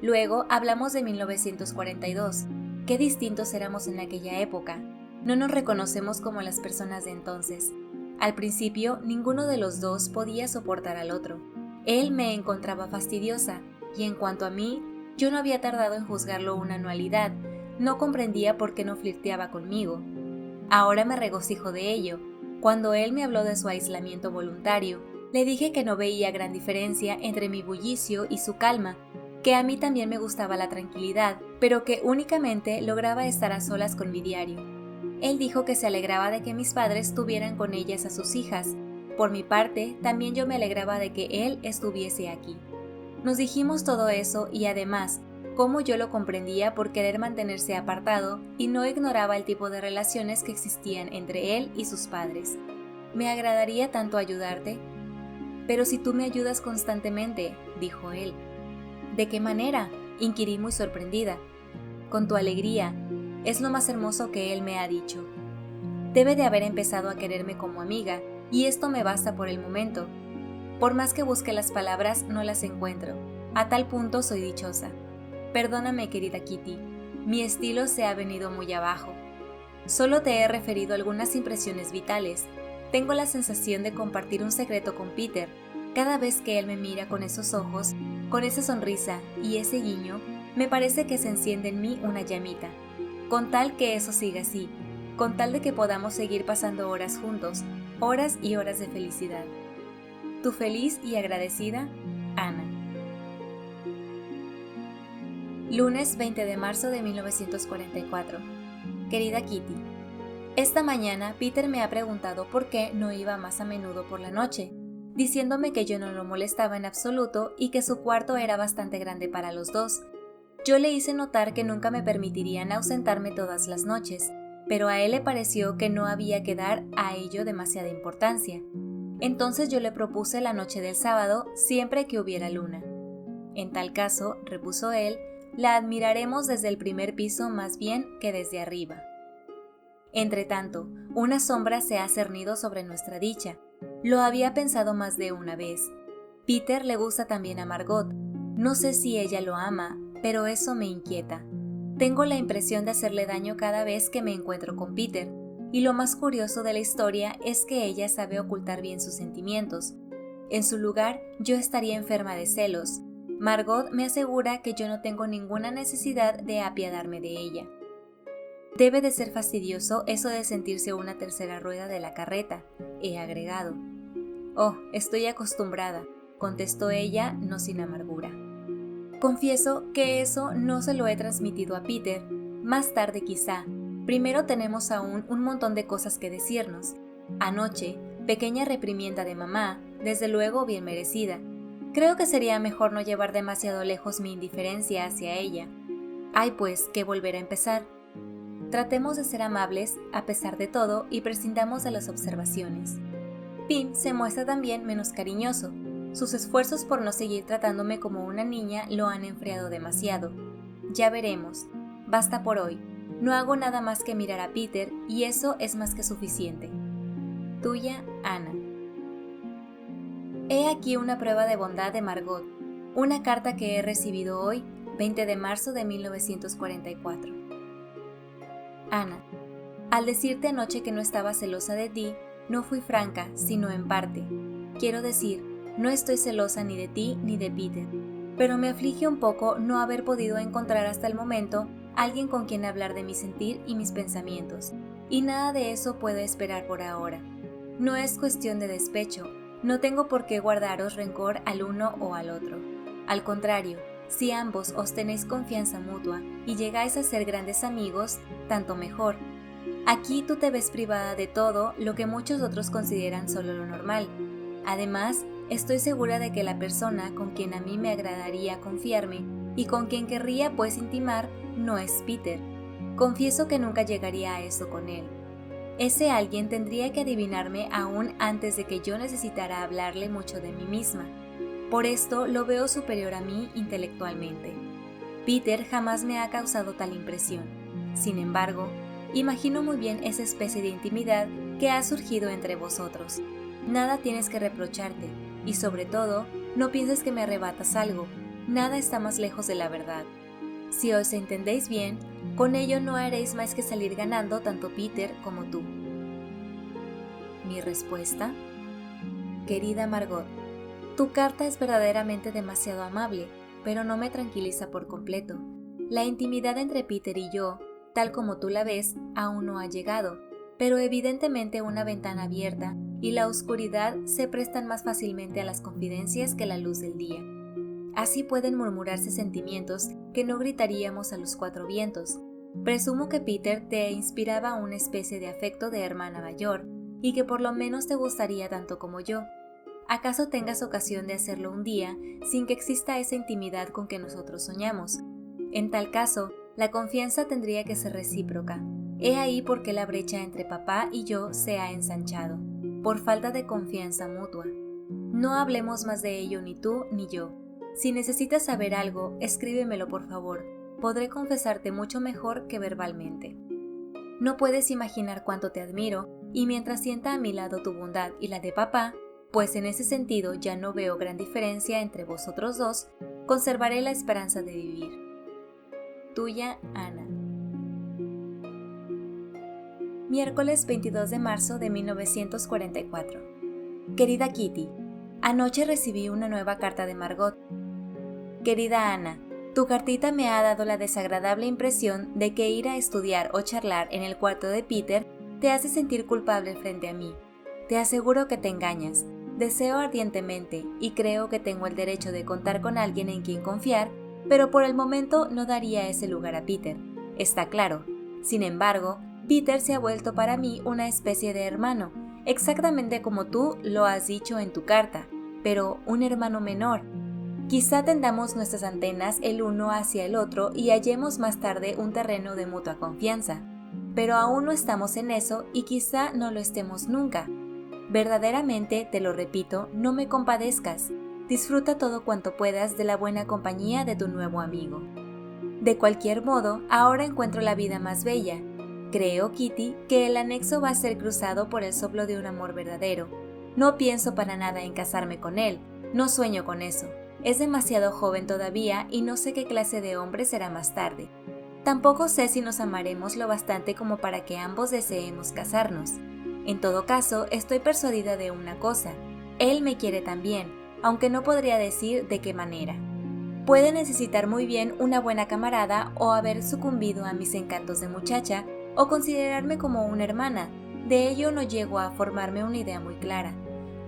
Luego hablamos de 1942. Qué distintos éramos en aquella época. No nos reconocemos como las personas de entonces. Al principio, ninguno de los dos podía soportar al otro. Él me encontraba fastidiosa, y en cuanto a mí, yo no había tardado en juzgarlo una anualidad. No comprendía por qué no flirteaba conmigo. Ahora me regocijo de ello. Cuando él me habló de su aislamiento voluntario, le dije que no veía gran diferencia entre mi bullicio y su calma, que a mí también me gustaba la tranquilidad, pero que únicamente lograba estar a solas con mi diario. Él dijo que se alegraba de que mis padres tuvieran con ellas a sus hijas. Por mi parte, también yo me alegraba de que él estuviese aquí. Nos dijimos todo eso y además, cómo yo lo comprendía por querer mantenerse apartado y no ignoraba el tipo de relaciones que existían entre él y sus padres. Me agradaría tanto ayudarte. Pero si tú me ayudas constantemente, dijo él. ¿De qué manera? Inquirí muy sorprendida. Con tu alegría. Es lo más hermoso que él me ha dicho. Debe de haber empezado a quererme como amiga, y esto me basta por el momento. Por más que busque las palabras, no las encuentro. A tal punto soy dichosa. Perdóname, querida Kitty. Mi estilo se ha venido muy abajo. Solo te he referido algunas impresiones vitales. Tengo la sensación de compartir un secreto con Peter. Cada vez que él me mira con esos ojos, con esa sonrisa y ese guiño, me parece que se enciende en mí una llamita. Con tal que eso siga así, con tal de que podamos seguir pasando horas juntos, horas y horas de felicidad. Tu feliz y agradecida, Ana. Lunes 20 de marzo de 1944. Querida Kitty, esta mañana Peter me ha preguntado por qué no iba más a menudo por la noche. diciéndome que yo no lo molestaba en absoluto y que su cuarto era bastante grande para los dos. Yo le hice notar que nunca me permitirían ausentarme todas las noches, pero a él le pareció que no había que dar a ello demasiada importancia. Entonces yo le propuse la noche del sábado siempre que hubiera luna. En tal caso, repuso él, la admiraremos desde el primer piso más bien que desde arriba. Entretanto, una sombra se ha cernido sobre nuestra dicha. Lo había pensado más de una vez. Peter le gusta también a Margot. No sé si ella lo ama, pero eso me inquieta. Tengo la impresión de hacerle daño cada vez que me encuentro con Peter, y lo más curioso de la historia es que ella sabe ocultar bien sus sentimientos. En su lugar, yo estaría enferma de celos. Margot me asegura que yo no tengo ninguna necesidad de apiadarme de ella. Debe de ser fastidioso eso de sentirse una tercera rueda de la carreta, he agregado. Oh, estoy acostumbrada, contestó ella, no sin amargura. Confieso que eso no se lo he transmitido a Peter, más tarde quizá. Primero tenemos aún un montón de cosas que decirnos. Anoche, pequeña reprimienda de mamá, desde luego bien merecida. Creo que sería mejor no llevar demasiado lejos mi indiferencia hacia ella. Hay pues que volver a empezar. Tratemos de ser amables a pesar de todo y prescindamos de las observaciones. Pim se muestra también menos cariñoso. Sus esfuerzos por no seguir tratándome como una niña lo han enfriado demasiado. Ya veremos. Basta por hoy. No hago nada más que mirar a Peter y eso es más que suficiente. Tuya, Ana. He aquí una prueba de bondad de Margot. Una carta que he recibido hoy, 20 de marzo de 1944. Ana, al decirte anoche que no estaba celosa de ti, no fui franca, sino en parte. Quiero decir, no estoy celosa ni de ti ni de Peter, pero me aflige un poco no haber podido encontrar hasta el momento alguien con quien hablar de mi sentir y mis pensamientos, y nada de eso puedo esperar por ahora. No es cuestión de despecho, no tengo por qué guardaros rencor al uno o al otro. Al contrario, si ambos os tenéis confianza mutua y llegáis a ser grandes amigos, tanto mejor. Aquí tú te ves privada de todo lo que muchos otros consideran solo lo normal. Además, estoy segura de que la persona con quien a mí me agradaría confiarme y con quien querría pues intimar no es Peter. Confieso que nunca llegaría a eso con él. Ese alguien tendría que adivinarme aún antes de que yo necesitara hablarle mucho de mí misma. Por esto lo veo superior a mí intelectualmente. Peter jamás me ha causado tal impresión. Sin embargo, imagino muy bien esa especie de intimidad que ha surgido entre vosotros. Nada tienes que reprocharte, y sobre todo, no pienses que me arrebatas algo. Nada está más lejos de la verdad. Si os entendéis bien, con ello no haréis más que salir ganando tanto Peter como tú. Mi respuesta: querida Margot, tu carta es verdaderamente demasiado amable, pero no me tranquiliza por completo. La intimidad entre Peter y yo, tal como tú la ves, aún no ha llegado, pero evidentemente una ventana abierta y la oscuridad se prestan más fácilmente a las confidencias que la luz del día. Así pueden murmurarse sentimientos que no gritaríamos a los cuatro vientos. Presumo que Peter te inspiraba una especie de afecto de hermana mayor y que por lo menos te gustaría tanto como yo. ¿Acaso tengas ocasión de hacerlo un día sin que exista esa intimidad con que nosotros soñamos? En tal caso, la confianza tendría que ser recíproca. He ahí por qué la brecha entre papá y yo se ha ensanchado, por falta de confianza mutua. No hablemos más de ello ni tú ni yo. Si necesitas saber algo, escríbemelo por favor. Podré confesarte mucho mejor que verbalmente. No puedes imaginar cuánto te admiro, y mientras sienta a mi lado tu bondad y la de papá, pues en ese sentido ya no veo gran diferencia entre vosotros dos, conservaré la esperanza de vivir. Tuya, Ana. Miércoles 22 de marzo de 1944. Querida Kitty, anoche recibí una nueva carta de Margot. Querida Ana, tu cartita me ha dado la desagradable impresión de que ir a estudiar o charlar en el cuarto de Peter te hace sentir culpable frente a mí. Te aseguro que te engañas. Deseo ardientemente y creo que tengo el derecho de contar con alguien en quien confiar, pero por el momento no daría ese lugar a Peter. Está claro. Sin embargo, Peter se ha vuelto para mí una especie de hermano, exactamente como tú lo has dicho en tu carta, pero un hermano menor. Quizá tendamos nuestras antenas el uno hacia el otro y hallemos más tarde un terreno de mutua confianza, pero aún no estamos en eso y quizá no lo estemos nunca. Verdaderamente, te lo repito, no me compadezcas. Disfruta todo cuanto puedas de la buena compañía de tu nuevo amigo. De cualquier modo, ahora encuentro la vida más bella. Creo, Kitty, que el anexo va a ser cruzado por el soplo de un amor verdadero. No pienso para nada en casarme con él, no sueño con eso. Es demasiado joven todavía y no sé qué clase de hombre será más tarde. Tampoco sé si nos amaremos lo bastante como para que ambos deseemos casarnos. En todo caso, estoy persuadida de una cosa. Él me quiere también, aunque no podría decir de qué manera. Puede necesitar muy bien una buena camarada o haber sucumbido a mis encantos de muchacha o considerarme como una hermana. De ello no llego a formarme una idea muy clara.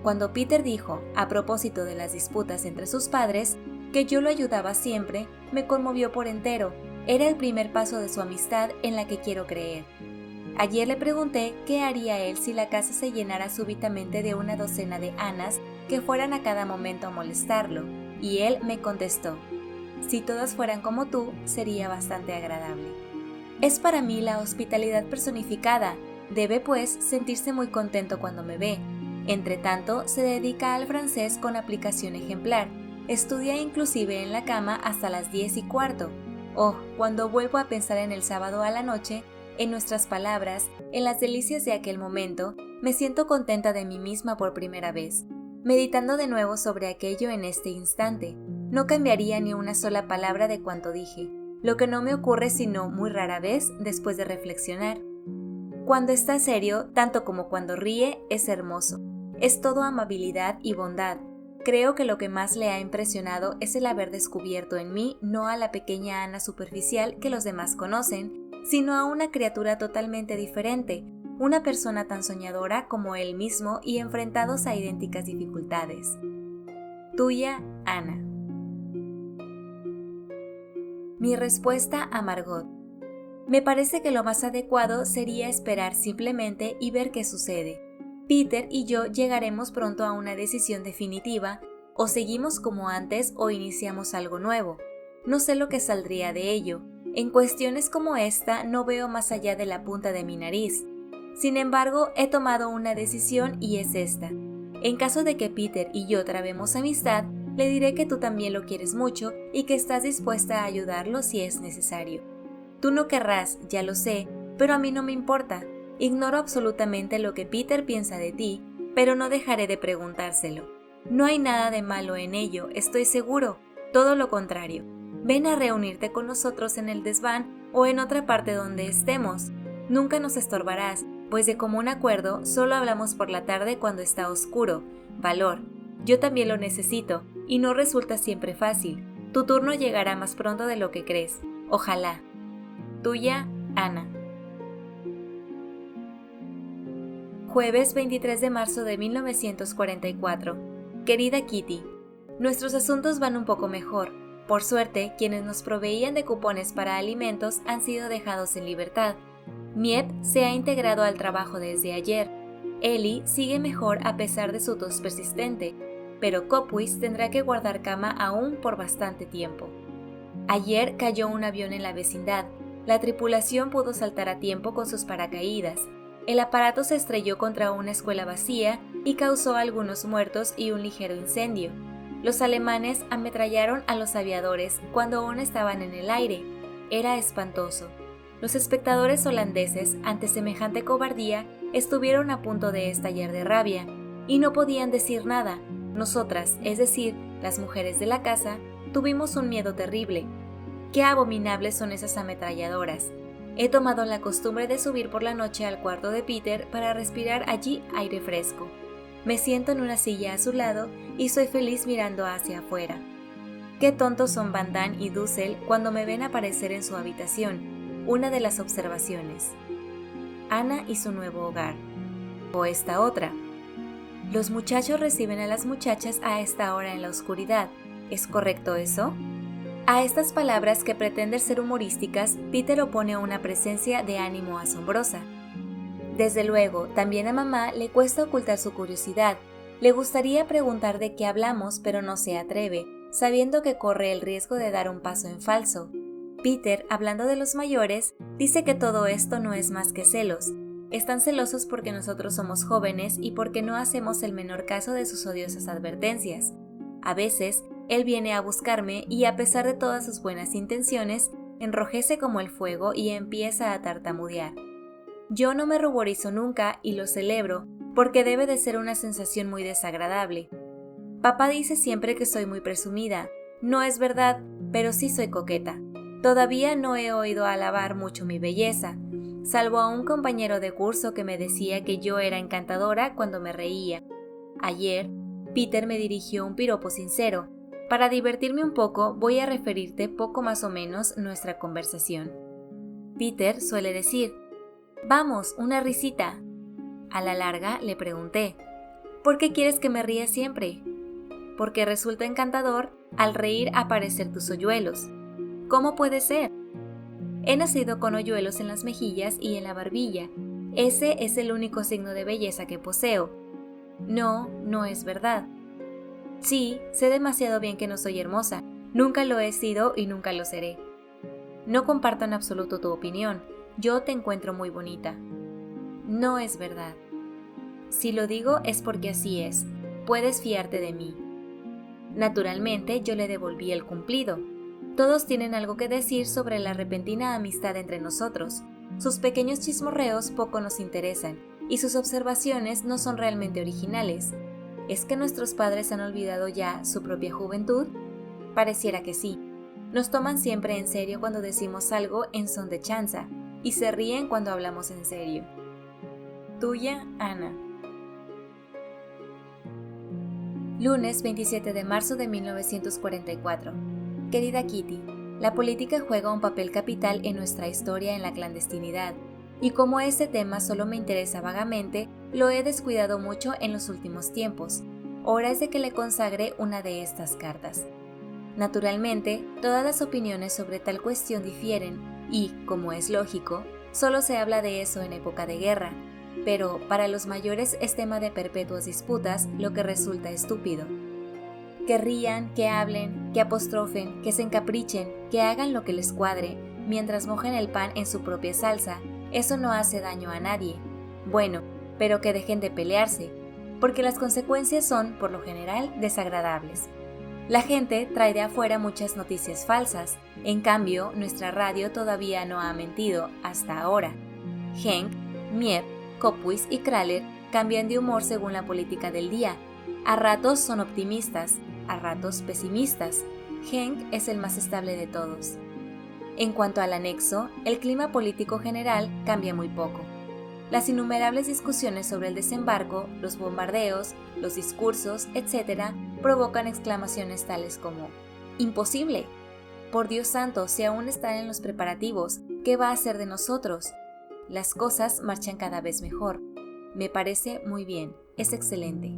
Cuando Peter dijo, a propósito de las disputas entre sus padres, que yo lo ayudaba siempre, me conmovió por entero. Era el primer paso de su amistad en la que quiero creer. Ayer le pregunté qué haría él si la casa se llenara súbitamente de una docena de Anas que fueran a cada momento a molestarlo, y él me contestó, si todas fueran como tú, sería bastante agradable. Es para mí la hospitalidad personificada, debe pues sentirse muy contento cuando me ve. Entretanto, se dedica al francés con aplicación ejemplar, estudia inclusive en la cama hasta las 10:15. Oh, cuando vuelvo a pensar en el sábado a la noche, en nuestras palabras, en las delicias de aquel momento, me siento contenta de mí misma por primera vez. Meditando de nuevo sobre aquello en este instante, no cambiaría ni una sola palabra de cuanto dije, lo que no me ocurre sino muy rara vez después de reflexionar. Cuando está serio, tanto como cuando ríe, es hermoso. Es todo amabilidad y bondad. Creo que lo que más le ha impresionado es el haber descubierto en mí no a la pequeña Ana superficial que los demás conocen, sino a una criatura totalmente diferente, una persona tan soñadora como él mismo y enfrentados a idénticas dificultades. Tuya, Ana. Mi respuesta a Margot. Me parece que lo más adecuado sería esperar simplemente y ver qué sucede. Peter y yo llegaremos pronto a una decisión definitiva, o seguimos como antes o iniciamos algo nuevo. No sé lo que saldría de ello. En cuestiones como esta no veo más allá de la punta de mi nariz. Sin embargo, he tomado una decisión y es esta. En caso de que Peter y yo trabemos amistad, le diré que tú también lo quieres mucho y que estás dispuesta a ayudarlo si es necesario. Tú no querrás, ya lo sé, pero a mí no me importa. Ignoro absolutamente lo que Peter piensa de ti, pero no dejaré de preguntárselo. No hay nada de malo en ello, estoy seguro, todo lo contrario. Ven a reunirte con nosotros en el desván o en otra parte donde estemos. Nunca nos estorbarás, pues de común acuerdo solo hablamos por la tarde cuando está oscuro. Valor. Yo también lo necesito, y no resulta siempre fácil. Tu turno llegará más pronto de lo que crees. Ojalá. Tuya, Ana. Jueves 23 de marzo de 1944. Querida Kitty, nuestros asuntos van un poco mejor. Por suerte, quienes nos proveían de cupones para alimentos han sido dejados en libertad. Miep se ha integrado al trabajo desde ayer. Ellie sigue mejor a pesar de su tos persistente, pero Copwis tendrá que guardar cama aún por bastante tiempo. Ayer cayó un avión en la vecindad. La tripulación pudo saltar a tiempo con sus paracaídas. El aparato se estrelló contra una escuela vacía y causó algunos muertos y un ligero incendio. Los alemanes ametrallaron a los aviadores cuando aún estaban en el aire. Era espantoso. Los espectadores holandeses, ante semejante cobardía, estuvieron a punto de estallar de rabia, y no podían decir nada. Nosotras, es decir, las mujeres de la casa, tuvimos un miedo terrible. Qué abominables son esas ametralladoras. He tomado la costumbre de subir por la noche al cuarto de Peter para respirar allí aire fresco. Me siento en una silla a su lado y soy feliz mirando hacia afuera. Qué tontos son Van Damme y Dussel cuando me ven aparecer en su habitación. Una de las observaciones. Ana y su nuevo hogar. O esta otra. Los muchachos reciben a las muchachas a esta hora en la oscuridad. ¿Es correcto eso? A estas palabras que pretenden ser humorísticas, Peter opone una presencia de ánimo asombrosa. Desde luego, también a mamá le cuesta ocultar su curiosidad. Le gustaría preguntar de qué hablamos, pero no se atreve, sabiendo que corre el riesgo de dar un paso en falso. Peter, hablando de los mayores, dice que todo esto no es más que celos. Están celosos porque nosotros somos jóvenes y porque no hacemos el menor caso de sus odiosas advertencias. A veces, él viene a buscarme y a pesar de todas sus buenas intenciones, enrojece como el fuego y empieza a tartamudear. Yo no me ruborizo nunca y lo celebro porque debe de ser una sensación muy desagradable. Papá dice siempre que soy muy presumida. No es verdad, pero sí soy coqueta. Todavía no he oído alabar mucho mi belleza, salvo a un compañero de curso que me decía que yo era encantadora cuando me reía. Ayer, Peter me dirigió un piropo sincero. Para divertirme un poco, voy a referirte poco más o menos nuestra conversación. Peter suele decir: «Vamos, una risita». A la larga le pregunté: «¿Por qué quieres que me ría siempre?» «Porque resulta encantador al reír aparecer tus hoyuelos». «¿Cómo puede ser?» «He nacido con hoyuelos en las mejillas y en la barbilla. Ese es el único signo de belleza que poseo». «No, no es verdad». «Sí, sé demasiado bien que no soy hermosa. Nunca lo he sido y nunca lo seré». «No comparto en absoluto tu opinión. Yo te encuentro muy bonita». «No es verdad». «Si lo digo es porque así es. Puedes fiarte de mí». Naturalmente, yo le devolví el cumplido. Todos tienen algo que decir sobre la repentina amistad entre nosotros. Sus pequeños chismorreos poco nos interesan, y sus observaciones no son realmente originales. ¿Es que nuestros padres han olvidado ya su propia juventud? Pareciera que sí. Nos toman siempre en serio cuando decimos algo en son de chanza, y se ríen cuando hablamos en serio. Tuya, Ana. Lunes 27 de marzo de 1944. Querida Kitty, la política juega un papel capital en nuestra historia en la clandestinidad, y como este tema solo me interesa vagamente, lo he descuidado mucho en los últimos tiempos. Hora es de que le consagre una de estas cartas. Naturalmente, todas las opiniones sobre tal cuestión difieren, y, como es lógico, solo se habla de eso en época de guerra. Pero para los mayores es tema de perpetuas disputas, lo que resulta estúpido. Que rían, que hablen, que apostrofen, que se encaprichen, que hagan lo que les cuadre, mientras mojen el pan en su propia salsa, eso no hace daño a nadie. Bueno, pero que dejen de pelearse, porque las consecuencias son, por lo general, desagradables. La gente trae de afuera muchas noticias falsas, en cambio, nuestra radio todavía no ha mentido, hasta ahora. Henk, Miep, Kopuis y Kraler cambian de humor según la política del día. A ratos son optimistas, a ratos pesimistas. Henk es el más estable de todos. En cuanto al anexo, el clima político general cambia muy poco. Las innumerables discusiones sobre el desembarco, los bombardeos, los discursos, etc., provocan exclamaciones tales como: «¡Imposible! Por Dios santo, si aún están en los preparativos, ¿qué va a hacer de nosotros?». Las cosas marchan cada vez mejor. Me parece muy bien, es excelente.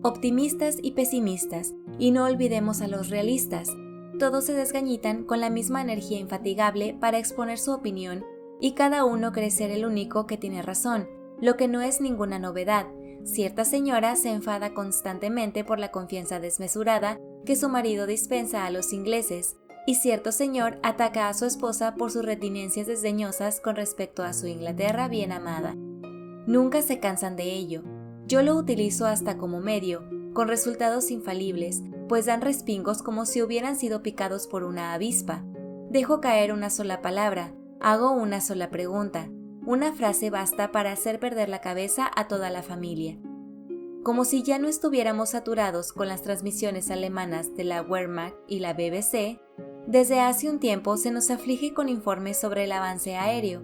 Optimistas y pesimistas, y no olvidemos a los realistas. Todos se desgañitan con la misma energía infatigable para exponer su opinión y cada uno cree ser el único que tiene razón, lo que no es ninguna novedad. Cierta señora se enfada constantemente por la confianza desmesurada que su marido dispensa a los ingleses, y cierto señor ataca a su esposa por sus retinencias desdeñosas con respecto a su Inglaterra bien amada. Nunca se cansan de ello. Yo lo utilizo hasta como medio, con resultados infalibles, pues dan respingos como si hubieran sido picados por una avispa. Dejo caer una sola palabra, hago una sola pregunta. Una frase basta para hacer perder la cabeza a toda la familia. Como si ya no estuviéramos saturados con las transmisiones alemanas de la Wehrmacht y la BBC, desde hace un tiempo se nos aflige con informes sobre el avance aéreo.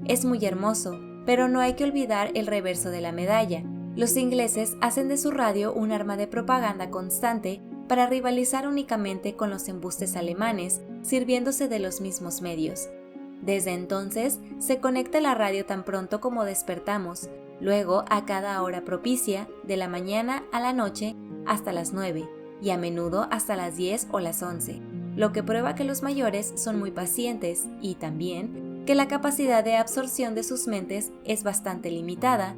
Es muy hermoso, pero no hay que olvidar el reverso de la medalla. Los ingleses hacen de su radio un arma de propaganda constante para rivalizar únicamente con los embustes alemanes, sirviéndose de los mismos medios. Desde entonces, se conecta la radio tan pronto como despertamos, luego a cada hora propicia, de la mañana a la noche hasta las 9, y a menudo hasta las 10 o las 11. Lo que prueba que los mayores son muy pacientes y también que la capacidad de absorción de sus mentes es bastante limitada,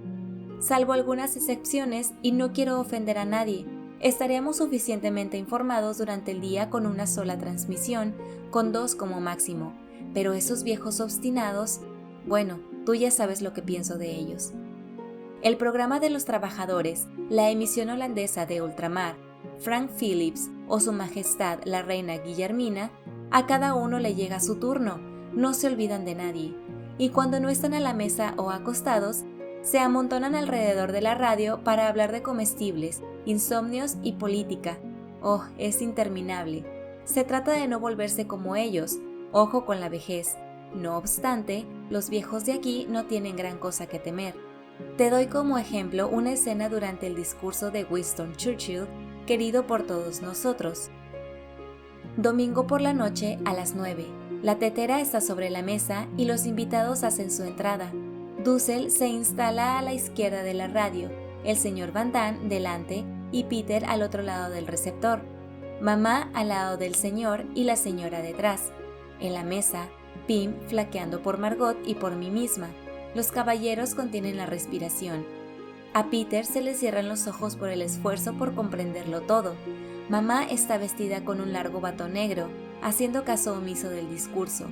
salvo algunas excepciones, y no quiero ofender a nadie. Estaríamos suficientemente informados durante el día con una sola transmisión, con 2 como máximo, pero esos viejos obstinados, bueno, tú ya sabes lo que pienso de ellos. El programa de los trabajadores, la emisión holandesa de Ultramar, Frank Phillips o Su Majestad la Reina Guillermina, a cada uno le llega su turno, no se olvidan de nadie, y cuando no están a la mesa o acostados, se amontonan alrededor de la radio para hablar de comestibles, insomnios y política. Oh, es interminable. Se trata de no volverse como ellos, ojo con la vejez. No obstante, los viejos de aquí no tienen gran cosa que temer. Te doy como ejemplo una escena durante el discurso de Winston Churchill, querido por todos nosotros. Domingo por la noche a las 9. La tetera está sobre la mesa y los invitados hacen su entrada. Dussel se instala a la izquierda de la radio, el señor Van Damme delante y Peter al otro lado del receptor. Mamá al lado del señor y la señora detrás. En la mesa, Pim flaqueando por Margot y por mí misma. Los caballeros contienen la respiración. A Peter se le cierran los ojos por el esfuerzo por comprenderlo todo. Mamá está vestida con un largo batón negro, haciendo caso omiso del discurso.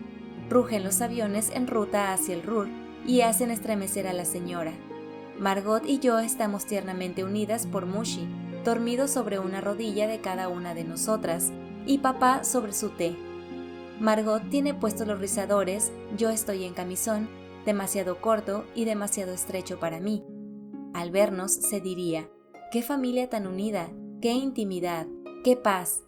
Rugen los aviones en ruta hacia el Ruhr y hacen estremecer a la señora. Margot y yo estamos tiernamente unidas por Mushi, dormido sobre una rodilla de cada una de nosotras, y papá sobre su té. Margot tiene puestos los rizadores, yo estoy en camisón, demasiado corto y demasiado estrecho para mí. Al vernos se diría, ¡qué familia tan unida! ¡Qué intimidad! ¡Qué paz!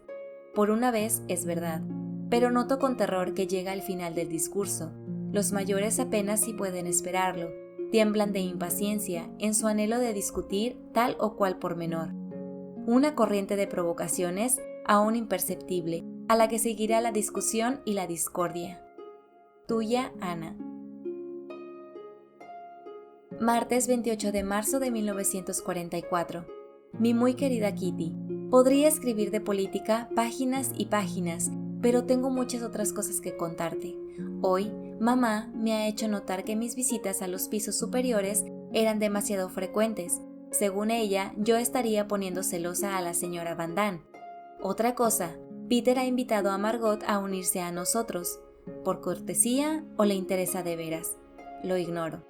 Por una vez es verdad, pero noto con terror que llega el final del discurso. Los mayores apenas si pueden esperarlo, tiemblan de impaciencia en su anhelo de discutir tal o cual pormenor. Una corriente de provocaciones aún imperceptible, a la que seguirá la discusión y la discordia. Tuya, Ana. Martes 28 de marzo de 1944. Mi muy querida Kitty, podría escribir de política páginas y páginas, pero tengo muchas otras cosas que contarte. Hoy, mamá me ha hecho notar que mis visitas a los pisos superiores eran demasiado frecuentes. Según ella, yo estaría poniendo celosa a la señora Van Damme. Otra cosa, Peter ha invitado a Margot a unirse a nosotros. ¿Por cortesía o le interesa de veras? Lo ignoro.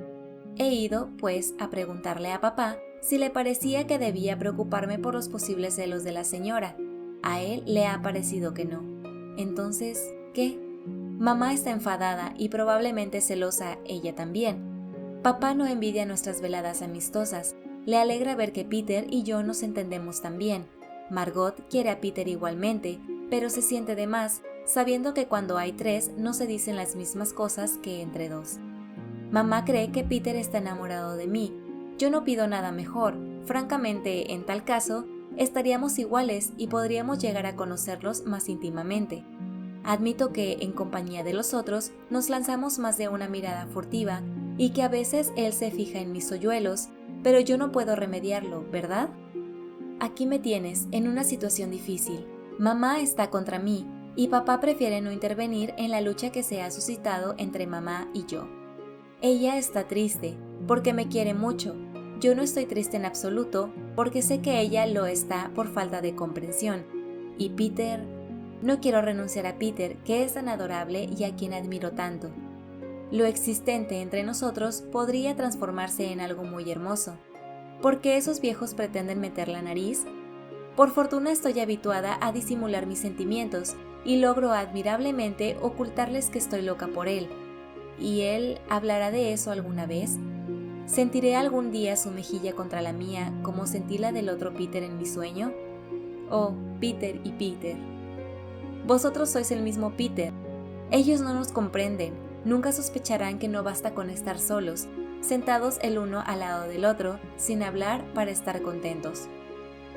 He ido, pues, a preguntarle a papá si le parecía que debía preocuparme por los posibles celos de la señora. A él le ha parecido que no. Entonces, ¿qué? Mamá está enfadada y probablemente celosa ella también. Papá no envidia nuestras veladas amistosas. Le alegra ver que Peter y yo nos entendemos tan bien. Margot quiere a Peter igualmente, pero se siente de más, sabiendo que cuando hay 3 no se dicen las mismas cosas que entre 2. Mamá cree que Peter está enamorado de mí. Yo no pido nada mejor. Francamente, en tal caso, estaríamos iguales y podríamos llegar a conocerlos más íntimamente. Admito que, en compañía de los otros, nos lanzamos más de una mirada furtiva y que a veces él se fija en mis hoyuelos, pero yo no puedo remediarlo, ¿verdad? Aquí me tienes, en una situación difícil. Mamá está contra mí y papá prefiere no intervenir en la lucha que se ha suscitado entre mamá y yo. Ella está triste, porque me quiere mucho. Yo no estoy triste en absoluto, porque sé que ella lo está por falta de comprensión. Y Peter... No quiero renunciar a Peter, que es tan adorable y a quien admiro tanto. Lo existente entre nosotros podría transformarse en algo muy hermoso. ¿Por qué esos viejos pretenden meter la nariz? Por fortuna estoy habituada a disimular mis sentimientos y logro admirablemente ocultarles que estoy loca por él. ¿Y él hablará de eso alguna vez? ¿Sentiré algún día su mejilla contra la mía como sentí la del otro Peter en mi sueño? Oh, Peter y Peter. Vosotros sois el mismo Peter. Ellos no nos comprenden, nunca sospecharán que no basta con estar solos, sentados el uno al lado del otro, sin hablar para estar contentos.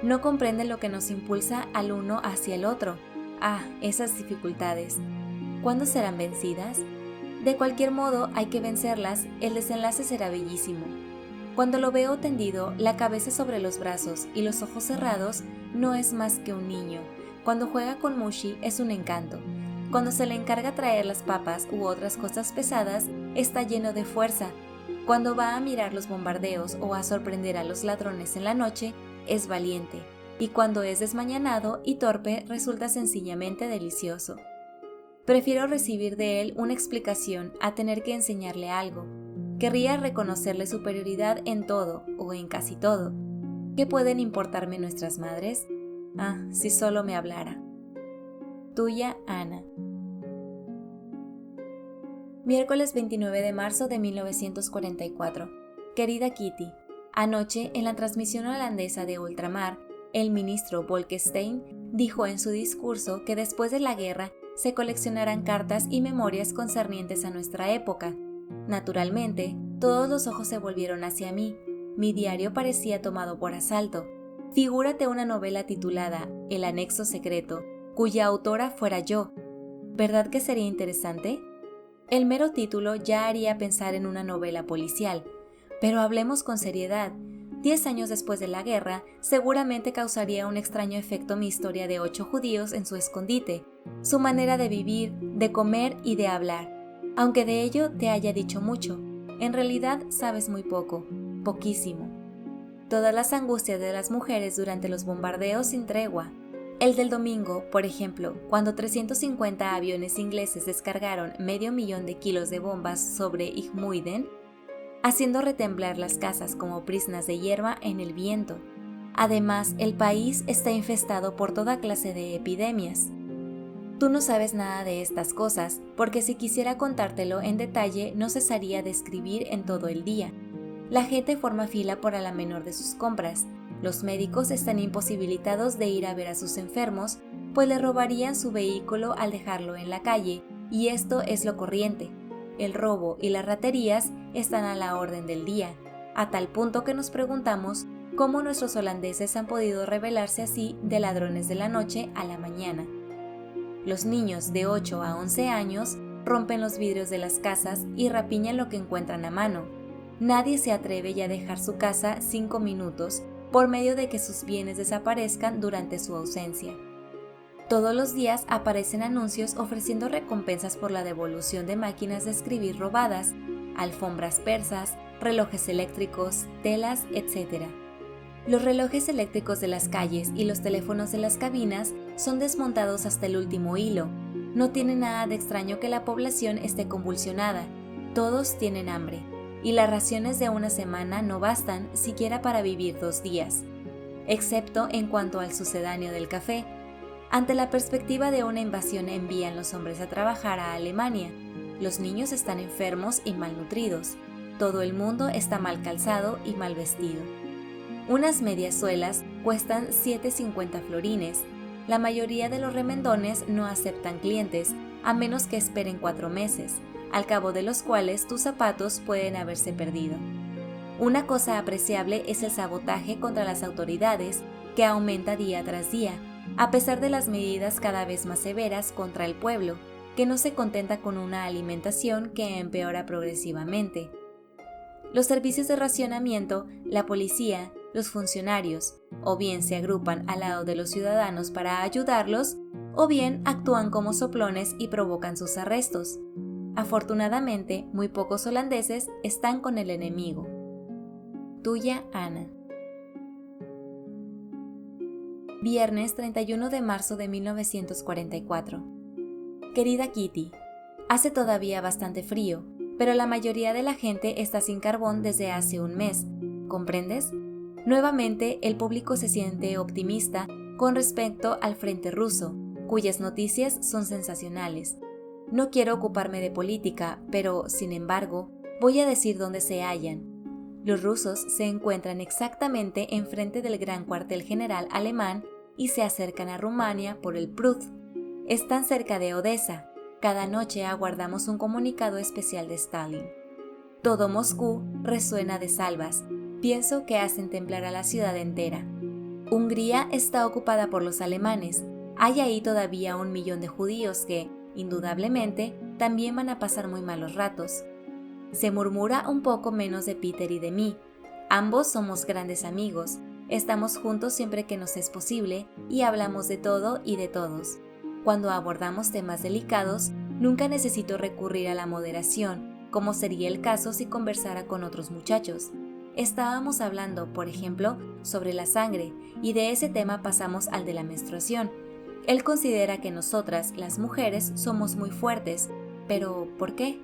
No comprenden lo que nos impulsa al uno hacia el otro. Ah, esas dificultades. ¿Cuándo serán vencidas? De cualquier modo, hay que vencerlas, el desenlace será bellísimo. Cuando lo veo tendido, la cabeza sobre los brazos y los ojos cerrados, no es más que un niño. Cuando juega con Mushi es un encanto. Cuando se le encarga traer las papas u otras cosas pesadas, está lleno de fuerza. Cuando va a mirar los bombardeos o a sorprender a los ladrones en la noche, es valiente. Y cuando es desmañanado y torpe, resulta sencillamente delicioso. Prefiero recibir de él una explicación a tener que enseñarle algo. Querría reconocerle superioridad en todo o en casi todo. ¿Qué pueden importarme nuestras madres? Ah, si solo me hablara. Tuya, Ana. Miércoles 29 de marzo de 1944. Querida Kitty, anoche en la transmisión holandesa de Ultramar, el ministro Bolkestein dijo en su discurso que después de la guerra se coleccionarán cartas y memorias concernientes a nuestra época. Naturalmente, todos los ojos se volvieron hacia mí. Mi diario parecía tomado por asalto. Figúrate una novela titulada El anexo secreto, cuya autora fuera yo. ¿Verdad que sería interesante? El mero título ya haría pensar en una novela policial, pero hablemos con seriedad. 10 años después de la guerra, seguramente causaría un extraño efecto mi historia de 8 judíos en su escondite, su manera de vivir, de comer y de hablar. Aunque de ello te haya dicho mucho, en realidad sabes muy poco, poquísimo. Todas las angustias de las mujeres durante los bombardeos sin tregua. El del domingo, por ejemplo, cuando 350 aviones ingleses descargaron 500.000 de kilos de bombas sobre Igmuiden, haciendo retemblar las casas como briznas de hierba en el viento. Además, el país está infestado por toda clase de epidemias. Tú no sabes nada de estas cosas, porque si quisiera contártelo en detalle no cesaría de escribir en todo el día. La gente forma fila por a la menor de sus compras. Los médicos están imposibilitados de ir a ver a sus enfermos, pues le robarían su vehículo al dejarlo en la calle, y esto es lo corriente. El robo y las raterías están a la orden del día, a tal punto que nos preguntamos cómo nuestros holandeses han podido rebelarse así de ladrones de la noche a la mañana. Los niños de 8 a 11 años rompen los vidrios de las casas y rapiñan lo que encuentran a mano. Nadie se atreve ya a dejar su casa 5 minutos por medio de que sus bienes desaparezcan durante su ausencia. Todos los días aparecen anuncios ofreciendo recompensas por la devolución de máquinas de escribir robadas, alfombras persas, relojes eléctricos, telas, etc. Los relojes eléctricos de las calles y los teléfonos de las cabinas son desmontados hasta el último hilo. No tiene nada de extraño que la población esté convulsionada. Todos tienen hambre, y las raciones de una semana no bastan siquiera para vivir 2 días, excepto en cuanto al sucedáneo del café. Ante la perspectiva de una invasión envían los hombres a trabajar a Alemania. Los niños están enfermos y malnutridos. Todo el mundo está mal calzado y mal vestido. Unas medias suelas cuestan 7,50 florines. La mayoría de los remendones no aceptan clientes, a menos que esperen 4 meses, al cabo de los cuales tus zapatos pueden haberse perdido. Una cosa apreciable es el sabotaje contra las autoridades, que aumenta día tras día, a pesar de las medidas cada vez más severas contra el pueblo, que no se contenta con una alimentación que empeora progresivamente. Los servicios de racionamiento, la policía, los funcionarios, o bien se agrupan al lado de los ciudadanos para ayudarlos, o bien actúan como soplones y provocan sus arrestos. Afortunadamente, muy pocos holandeses están con el enemigo. Tuya, Ana. Viernes 31 de marzo de 1944. Querida Kitty, hace todavía bastante frío, pero la mayoría de la gente está sin carbón desde hace un mes, ¿comprendes? Nuevamente, el público se siente optimista con respecto al frente ruso, cuyas noticias son sensacionales. No quiero ocuparme de política, pero, sin embargo, voy a decir dónde se hallan. Los rusos se encuentran exactamente enfrente del gran cuartel general alemán y se acercan a Rumania por el Prut. Están cerca de Odessa. Cada noche aguardamos un comunicado especial de Stalin. Todo Moscú resuena de salvas. Pienso que hacen temblar a la ciudad entera. Hungría está ocupada por los alemanes. Hay ahí todavía 1 millón de judíos que, indudablemente, también van a pasar muy malos ratos. Se murmura un poco menos de Peter y de mí. Ambos somos grandes amigos. Estamos juntos siempre que nos es posible y hablamos de todo y de todos. Cuando abordamos temas delicados, nunca necesito recurrir a la moderación, como sería el caso si conversara con otros muchachos. Estábamos hablando, por ejemplo, sobre la sangre, y de ese tema pasamos al de la menstruación. Él considera que nosotras, las mujeres, somos muy fuertes, pero ¿por qué?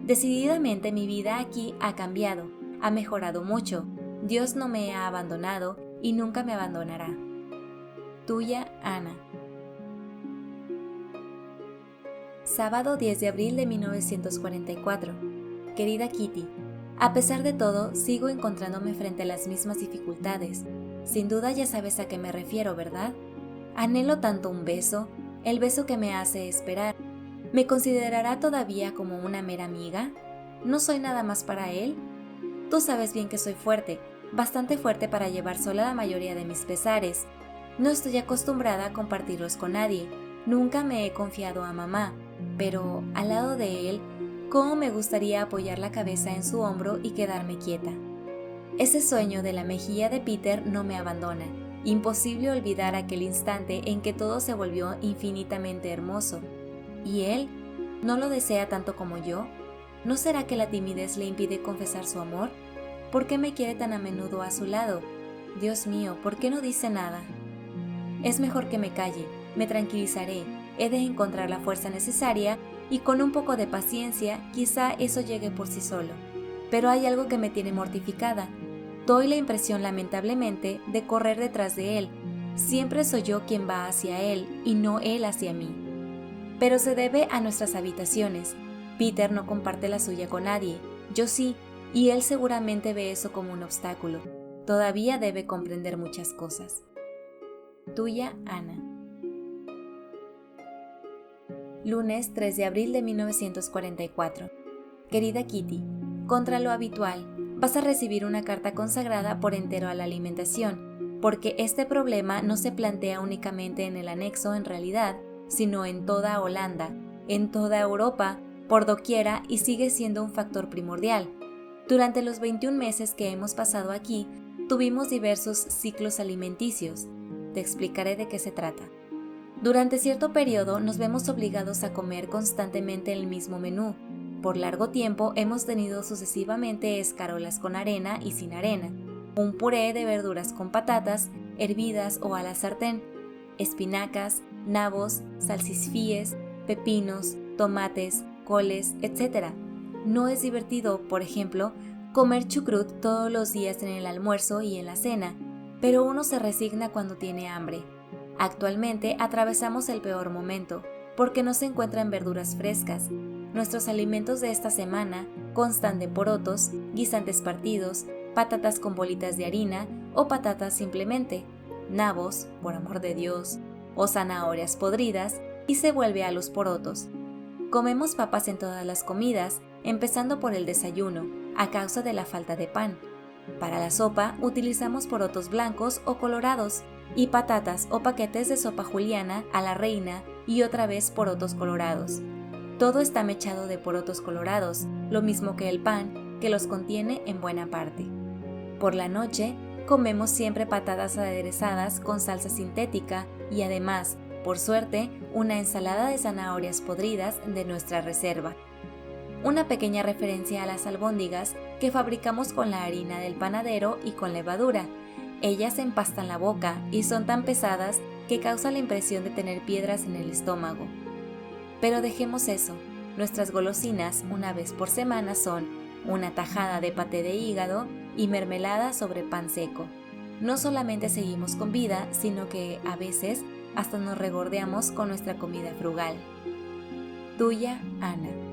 Decididamente mi vida aquí ha cambiado, ha mejorado mucho. Dios no me ha abandonado y nunca me abandonará. Tuya, Ana. Sábado 10 de abril de 1944. Querida Kitty, a pesar de todo, sigo encontrándome frente a las mismas dificultades. Sin duda ya sabes a qué me refiero, ¿verdad? Anhelo tanto un beso, el beso que me hace esperar. ¿Me considerará todavía como una mera amiga? ¿No soy nada más para él? Tú sabes bien que soy fuerte, bastante fuerte para llevar sola la mayoría de mis pesares. No estoy acostumbrada a compartirlos con nadie, nunca me he confiado a mamá, pero al lado de él, ¿cómo me gustaría apoyar la cabeza en su hombro y quedarme quieta? Ese sueño de la mejilla de Peter no me abandona. Imposible olvidar aquel instante en que todo se volvió infinitamente hermoso. ¿Y él? ¿No lo desea tanto como yo? ¿No será que la timidez le impide confesar su amor? ¿Por qué me quiere tan a menudo a su lado? Dios mío, ¿por qué no dice nada? Es mejor que me calle, me tranquilizaré, he de encontrar la fuerza necesaria y con un poco de paciencia quizá eso llegue por sí solo. Pero hay algo que me tiene mortificada. Doy la impresión lamentablemente de correr detrás de él. Siempre soy yo quien va hacia él y no él hacia mí. Pero se debe a nuestras habitaciones. Peter no comparte la suya con nadie, yo sí, y él seguramente ve eso como un obstáculo. Todavía debe comprender muchas cosas. Tuya, Ana. Lunes 3 de abril de 1944. Querida Kitty, contra lo habitual, vas a recibir una carta consagrada por entero a la alimentación, porque este problema no se plantea únicamente en el anexo en realidad, sino en toda Holanda, en toda Europa, por doquiera y sigue siendo un factor primordial. Durante los 21 meses que hemos pasado aquí, tuvimos diversos ciclos alimenticios. Te explicaré de qué se trata. Durante cierto periodo nos vemos obligados a comer constantemente el mismo menú. Por largo tiempo hemos tenido sucesivamente escarolas con arena y sin arena, un puré de verduras con patatas, hervidas o a la sartén, espinacas, nabos, salsifíes, pepinos, tomates, coles, etc. No es divertido, por ejemplo, comer chucrut todos los días en el almuerzo y en la cena, pero uno se resigna cuando tiene hambre. Actualmente atravesamos el peor momento, porque no se encuentran verduras frescas. Nuestros alimentos de esta semana constan de porotos, guisantes partidos, patatas con bolitas de harina o patatas simplemente, nabos, por amor de Dios, o zanahorias podridas, y se vuelve a los porotos. Comemos papas en todas las comidas, empezando por el desayuno, a causa de la falta de pan. Para la sopa utilizamos porotos blancos o colorados, y patatas o paquetes de sopa juliana a la reina y otra vez porotos colorados. Todo está mechado de porotos colorados, lo mismo que el pan, que los contiene en buena parte. Por la noche, comemos siempre patatas aderezadas con salsa sintética y además, por suerte, una ensalada de zanahorias podridas de nuestra reserva. Una pequeña referencia a las albóndigas que fabricamos con la harina del panadero y con levadura. Ellas empastan la boca y son tan pesadas que causa la impresión de tener piedras en el estómago. Pero dejemos eso. Nuestras golosinas una vez por semana son una tajada de paté de hígado y mermelada sobre pan seco. No solamente seguimos con vida, sino que, a veces, hasta nos regordeamos con nuestra comida frugal. Tuya, Ana.